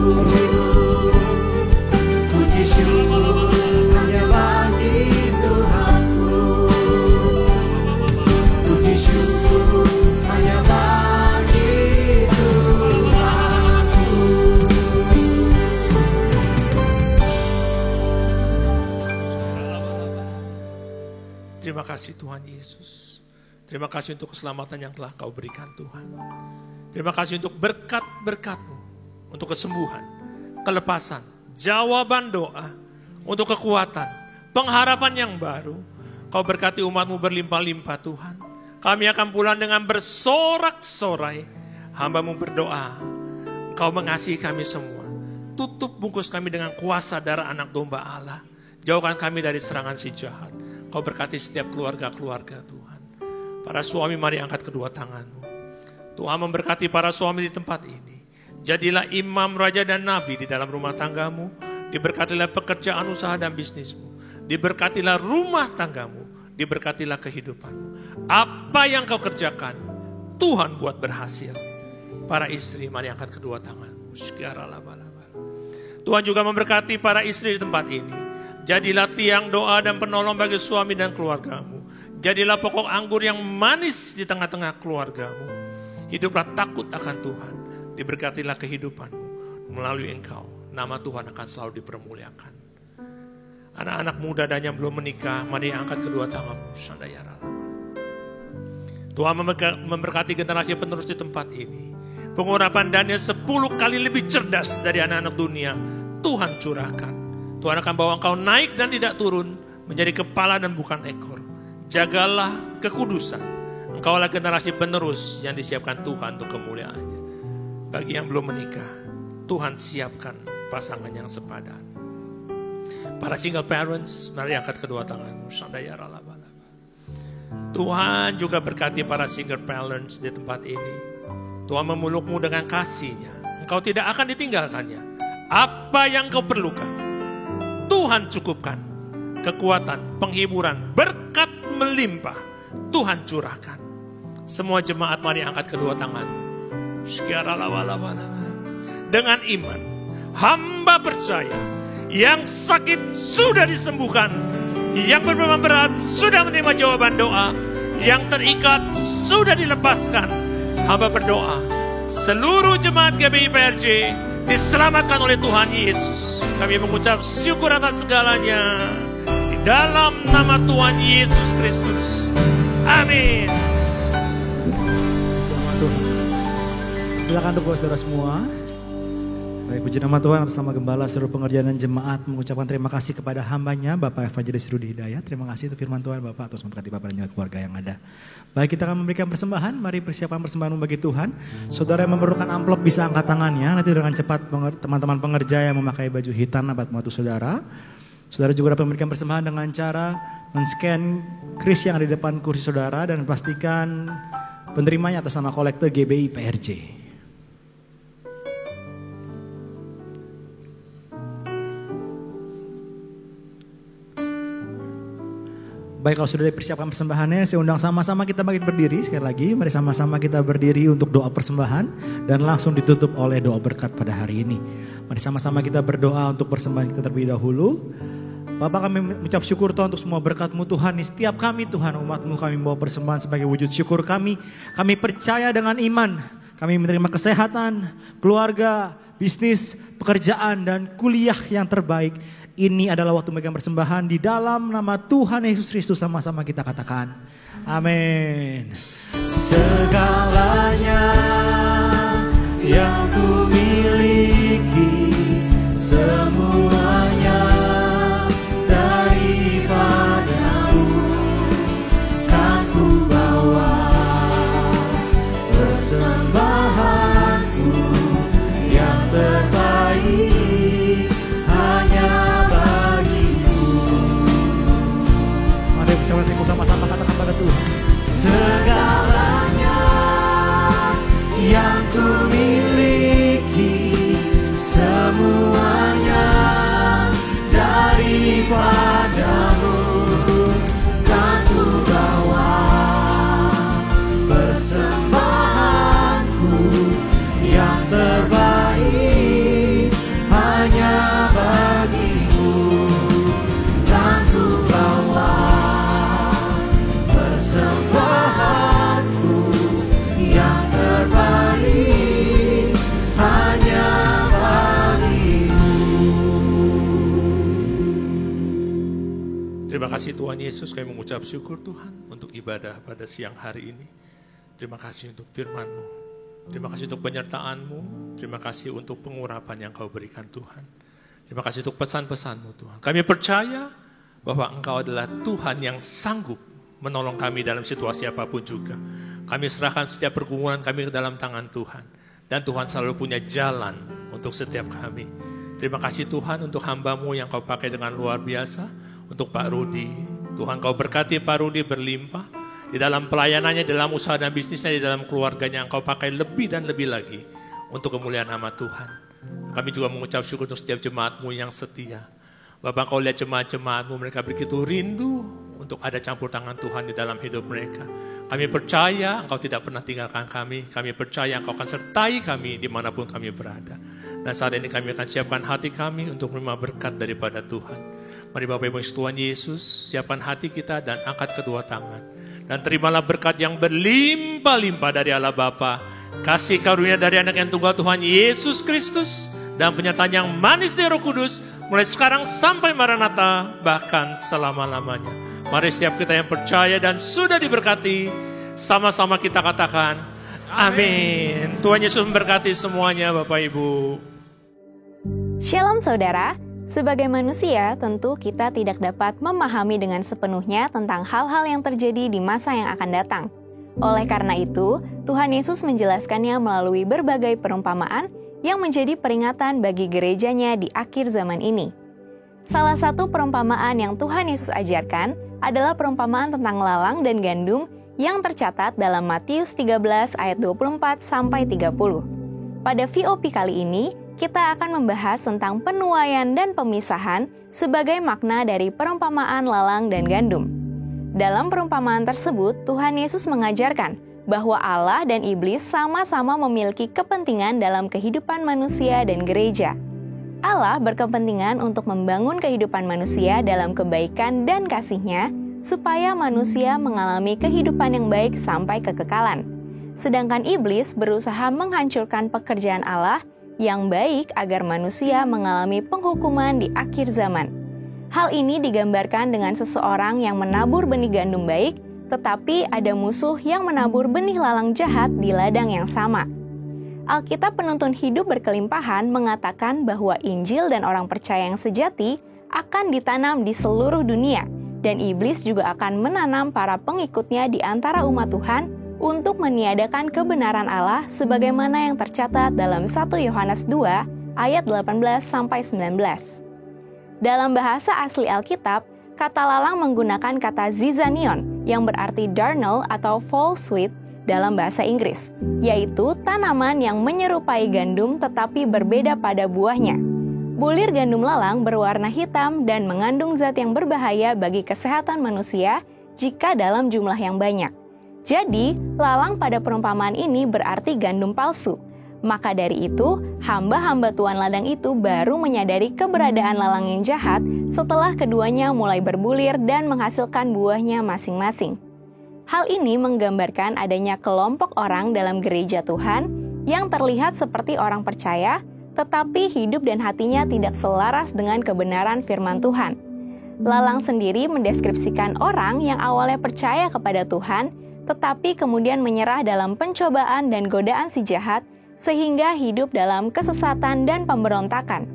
Puji syukur hanya bagi Tuhanku. Puji syukur hanya bagi Tuhanku. Terima kasih Tuhan Yesus. Terima kasih untuk keselamatan yang telah Kau berikan Tuhan. Terima kasih untuk berkat-berkat-Mu, untuk kesembuhan, kelepasan, jawaban doa, untuk kekuatan, pengharapan yang baru. Kau berkati umat-Mu berlimpah-limpah Tuhan. Kami akan pulang dengan bersorak-sorai. Hamba-Mu berdoa, Kau mengasihi kami semua. Tutup bungkus kami dengan kuasa darah anak domba Allah. Jauhkan kami dari serangan si jahat. Kau berkati setiap keluarga-keluarga Tuhan. Para suami mari angkat kedua tangan-Mu. Tuhan memberkati para suami di tempat ini. Jadilah imam, raja dan nabi di dalam rumah tanggamu. Diberkatilah pekerjaan usaha dan bisnismu. Diberkatilah rumah tanggamu. Diberkatilah kehidupanmu. Apa yang kau kerjakan, Tuhan buat berhasil. Para istri mari angkat kedua tanganmu. Tuhan juga memberkati para istri di tempat ini. Jadilah tiang doa dan penolong bagi suami dan keluargamu. Jadilah pokok anggur yang manis di tengah-tengah keluargamu. Hiduplah takut akan Tuhan. Diberkatilah kehidupanmu. Melalui engkau, nama Tuhan akan selalu dipermuliakan. Anak-anak muda dan yang belum menikah, mari angkat kedua tanganmu. Tuhan memberkati generasi penerus di tempat ini. Pengurapan Daniel 10 kali lebih cerdas dari anak-anak dunia. Tuhan curahkan. Tuhan akan bawa engkau naik dan tidak turun. Menjadi kepala dan bukan ekor. Jagalah kekudusan. Engkaulah generasi penerus yang disiapkan Tuhan untuk kemuliaannya. Bagi yang belum menikah, Tuhan siapkan pasangan yang sepadan. Para single parents, mari angkat kedua tanganmu. Tuhan juga berkati para single parents di tempat ini. Tuhan memelukmu dengan kasih-Nya. Engkau tidak akan ditinggalkannya. Apa yang kau perlukan, Tuhan cukupkan. Kekuatan, penghiburan, berkat melimpah, Tuhan curahkan. Semua jemaat mari angkat kedua tanganmu. Dengan iman, hamba percaya, yang sakit sudah disembuhkan, yang berbeban berat sudah menerima jawaban doa, yang terikat sudah dilepaskan. Hamba berdoa, seluruh jemaat GBI PRJ diselamatkan oleh Tuhan Yesus. Kami mengucap syukur atas segalanya. Di dalam nama Tuhan Yesus Kristus. Amin. Tuhan. Silakan duduk saudara semua. Baik, puji nama Tuhan atas nama Gembala seluruh pengerjaan dan jemaat mengucapkan terima kasih kepada hambanya Bapak Evangelis Rudi Hidayat. Terima kasih untuk firman Tuhan Bapak atas memberkati Bapak dan juga keluarga yang ada. Baik, kita akan memberikan persembahan. Mari persiapan persembahan bagi Tuhan. Saudara yang memerlukan amplop bisa angkat tangannya. Nanti dengan cepat teman-teman pengerja yang memakai baju hitam dapat membantu saudara. Saudara juga dapat memberikan persembahan dengan cara men-scan kris yang ada di depan kursi saudara dan pastikan penerimanya atas nama kolektor GBI PRJ. Baik, kalau sudah dipersiapkan persembahannya, saya undang sama-sama kita bangkit berdiri. Sekali lagi, mari sama-sama kita berdiri untuk doa persembahan dan langsung ditutup oleh doa berkat pada hari ini. Mari sama-sama kita berdoa untuk persembahan kita terlebih dahulu. Bapak, kami mengucap syukur Tuhan untuk semua berkat-Mu Tuhan. Di setiap kami Tuhan, umat-Mu, kami membawa persembahan sebagai wujud syukur kami. Kami percaya dengan iman, kami menerima kesehatan, keluarga, bisnis, pekerjaan, dan kuliah yang terbaik. Ini adalah waktu memberikan persembahan di dalam nama Tuhan Yesus Kristus. Sama-sama kita katakan amin. Segalanya yang ku miliki, semuanya daripadamu, kan ku bawa persembahanku yang terbaik hanya sama-sama katakan pada Tuhan. Segalanya yang ku miliki, semuanya daripadamu, kan ku bawa persembahanku yang terbaik hanya bagimu, kan ku bawa persembahanku yang terbaik hanya bagimu. Terima kasih Tuhan Yesus, kami mengucap syukur Tuhan untuk ibadah pada siang hari ini. Terima kasih untuk firman-Mu. Terima kasih untuk penyertaan-Mu. Terima kasih untuk pengurapan yang Kau berikan Tuhan. Terima kasih untuk pesan-pesan-Mu Tuhan. Kami percaya bahwa Engkau adalah Tuhan yang sanggup menolong kami dalam situasi apapun juga. Kami serahkan setiap pergumulan kami ke dalam tangan Tuhan. Dan Tuhan selalu punya jalan untuk setiap kami. Terima kasih Tuhan untuk hamba-Mu yang Kau pakai dengan luar biasa. Untuk Pak Rudi. Tuhan Kau berkati Pak Rudi berlimpah. Di dalam pelayanannya, dalam usaha dan bisnisnya, di dalam keluarganya yang Kau pakai lebih dan lebih lagi. Untuk kemuliaan nama Tuhan. Kami juga mengucap syukur untuk setiap jemaat-Mu yang setia. Bapak, Kau lihat jemaat-jemaat-Mu, mereka begitu rindu untuk ada campur tangan Tuhan di dalam hidup mereka. Kami percaya Engkau tidak pernah tinggalkan kami. Kami percaya Engkau akan sertai kami dimanapun kami berada. Dan saat ini kami akan siapkan hati kami untuk menerima berkat daripada Tuhan. Mari Bapak Ibu Tuhan Yesus, siapkan hati kita dan angkat kedua tangan. Dan terimalah berkat yang berlimpah-limpah dari Allah Bapa, kasih karunia dari anak yang tunggal Tuhan Yesus Kristus, dan penyertaan yang manis dari Roh Kudus, mulai sekarang sampai Maranatha, bahkan selama-lamanya. Mari setiap kita yang percaya dan sudah diberkati, sama-sama kita katakan, amin. Tuhan Yesus memberkati semuanya Bapak Ibu. Shalom saudara, sebagai manusia tentu kita tidak dapat memahami dengan sepenuhnya tentang hal-hal yang terjadi di masa yang akan datang. Oleh karena itu, Tuhan Yesus menjelaskannya melalui berbagai perumpamaan yang menjadi peringatan bagi gerejanya di akhir zaman ini. Salah satu perumpamaan yang Tuhan Yesus ajarkan adalah perumpamaan tentang lalang dan gandum yang tercatat dalam Matius 13 ayat 24-30. Pada VOP kali ini, kita akan membahas tentang penuaian dan pemisahan sebagai makna dari perumpamaan lalang dan gandum. Dalam perumpamaan tersebut, Tuhan Yesus mengajarkan bahwa Allah dan iblis sama-sama memiliki kepentingan dalam kehidupan manusia dan gereja. Allah berkepentingan untuk membangun kehidupan manusia dalam kebaikan dan kasih-Nya, supaya manusia mengalami kehidupan yang baik sampai kekekalan. Sedangkan iblis berusaha menghancurkan pekerjaan Allah yang baik agar manusia mengalami penghukuman di akhir zaman. Hal ini digambarkan dengan seseorang yang menabur benih gandum baik, tetapi ada musuh yang menabur benih lalang jahat di ladang yang sama. Alkitab Penuntun Hidup Berkelimpahan mengatakan bahwa Injil dan orang percaya yang sejati akan ditanam di seluruh dunia, dan iblis juga akan menanam para pengikutnya di antara umat Tuhan untuk meniadakan kebenaran Allah sebagaimana yang tercatat dalam 1 Yohanes 2 ayat 18-19. Dalam bahasa asli Alkitab, kata lalang menggunakan kata zizanion yang berarti darnel atau fall sweet dalam bahasa Inggris, yaitu tanaman yang menyerupai gandum tetapi berbeda pada buahnya. Bulir gandum lalang berwarna hitam dan mengandung zat yang berbahaya bagi kesehatan manusia jika dalam jumlah yang banyak. Jadi, lalang pada perumpamaan ini berarti gandum palsu. Maka dari itu, hamba-hamba tuan ladang itu baru menyadari keberadaan lalang yang jahat setelah keduanya mulai berbulir dan menghasilkan buahnya masing-masing. Hal ini menggambarkan adanya kelompok orang dalam gereja Tuhan yang terlihat seperti orang percaya, tetapi hidup dan hatinya tidak selaras dengan kebenaran firman Tuhan. Lalang sendiri mendeskripsikan orang yang awalnya percaya kepada Tuhan, tetapi kemudian menyerah dalam pencobaan dan godaan si jahat, sehingga hidup dalam kesesatan dan pemberontakan.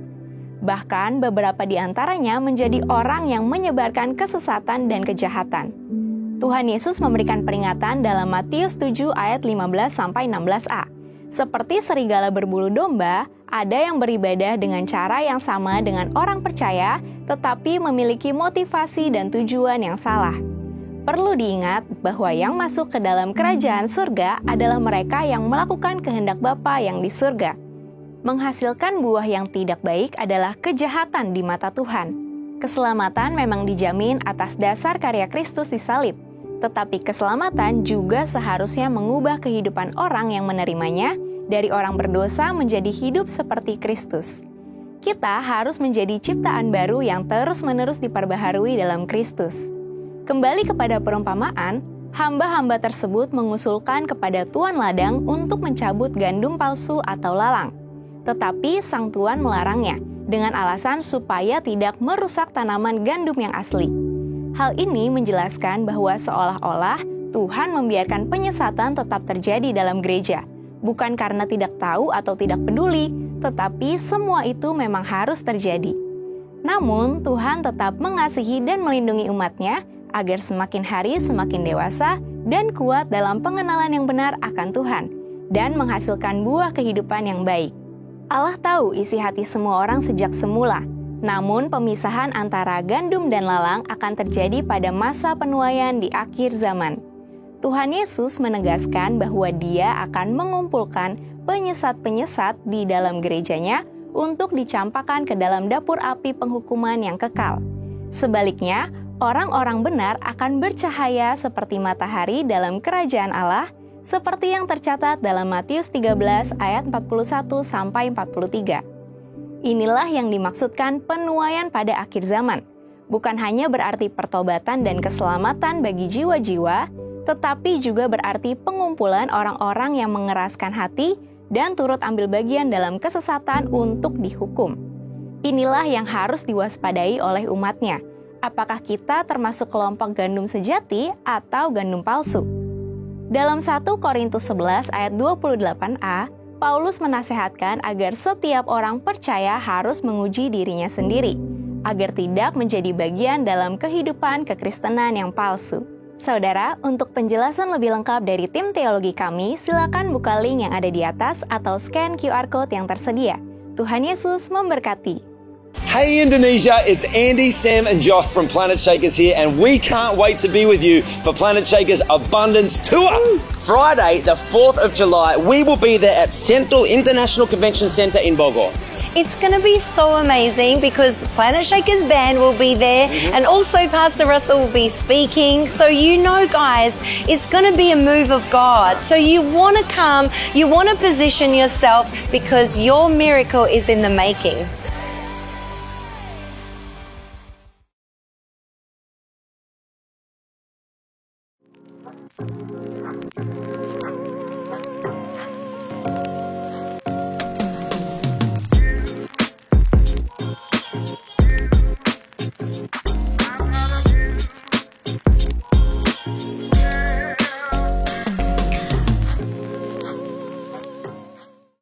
Bahkan beberapa di antaranya menjadi orang yang menyebarkan kesesatan dan kejahatan. Tuhan Yesus memberikan peringatan dalam Matius 7 ayat 15-16a. Seperti serigala berbulu domba, ada yang beribadah dengan cara yang sama dengan orang percaya, tetapi memiliki motivasi dan tujuan yang salah. Perlu diingat bahwa yang masuk ke dalam kerajaan surga adalah mereka yang melakukan kehendak Bapa yang di surga. Menghasilkan buah yang tidak baik adalah kejahatan di mata Tuhan. Keselamatan memang dijamin atas dasar karya Kristus di salib, tetapi keselamatan juga seharusnya mengubah kehidupan orang yang menerimanya dari orang berdosa menjadi hidup seperti Kristus. Kita harus menjadi ciptaan baru yang terus-menerus diperbaharui dalam Kristus. Kembali kepada perumpamaan, hamba-hamba tersebut mengusulkan kepada tuan ladang untuk mencabut gandum palsu atau lalang. Tetapi sang tuan melarangnya dengan alasan supaya tidak merusak tanaman gandum yang asli. Hal ini menjelaskan bahwa seolah-olah Tuhan membiarkan penyesatan tetap terjadi dalam gereja, bukan karena tidak tahu atau tidak peduli, tetapi semua itu memang harus terjadi. Namun, Tuhan tetap mengasihi dan melindungi umat-Nya agar semakin hari semakin dewasa dan kuat dalam pengenalan yang benar akan Tuhan, dan menghasilkan buah kehidupan yang baik. Allah tahu isi hati semua orang sejak semula, namun pemisahan antara gandum dan lalang akan terjadi pada masa penuaian di akhir zaman. Tuhan Yesus menegaskan bahwa Dia akan mengumpulkan penyesat-penyesat di dalam gerejanya untuk dicampakkan ke dalam dapur api penghukuman yang kekal. Sebaliknya, orang-orang benar akan bercahaya seperti matahari dalam kerajaan Allah, seperti yang tercatat dalam Matius 13 ayat 41-43. Inilah yang dimaksudkan penuaian pada akhir zaman. Bukan hanya berarti pertobatan dan keselamatan bagi jiwa-jiwa, tetapi juga berarti pengumpulan orang-orang yang mengeraskan hati dan turut ambil bagian dalam kesesatan untuk dihukum. Inilah yang harus diwaspadai oleh umat-Nya. Apakah kita termasuk kelompok gandum sejati atau gandum palsu? Dalam 1 Korintus 11 ayat 28a, Paulus menasehatkan agar setiap orang percaya harus menguji dirinya sendiri, agar tidak menjadi bagian dalam kehidupan kekristenan yang palsu. Saudara, untuk penjelasan lebih lengkap dari tim teologi kami, silakan buka link yang ada di atas atau scan QR Code yang tersedia. Tuhan Yesus memberkati. Hey Indonesia, it's Andy, Sam and Josh from Planet Shakers here, and we can't wait to be with you for Planet Shakers Abundance Tour. Friday, the 4th of July, we will be there at Central International Convention Centre in Bogor. It's going to be so amazing because the Planet Shakers band will be there and also Pastor Russell will be speaking. So you know, guys, it's going to be a move of God. So you want to come, you want to position yourself because your miracle is in the making.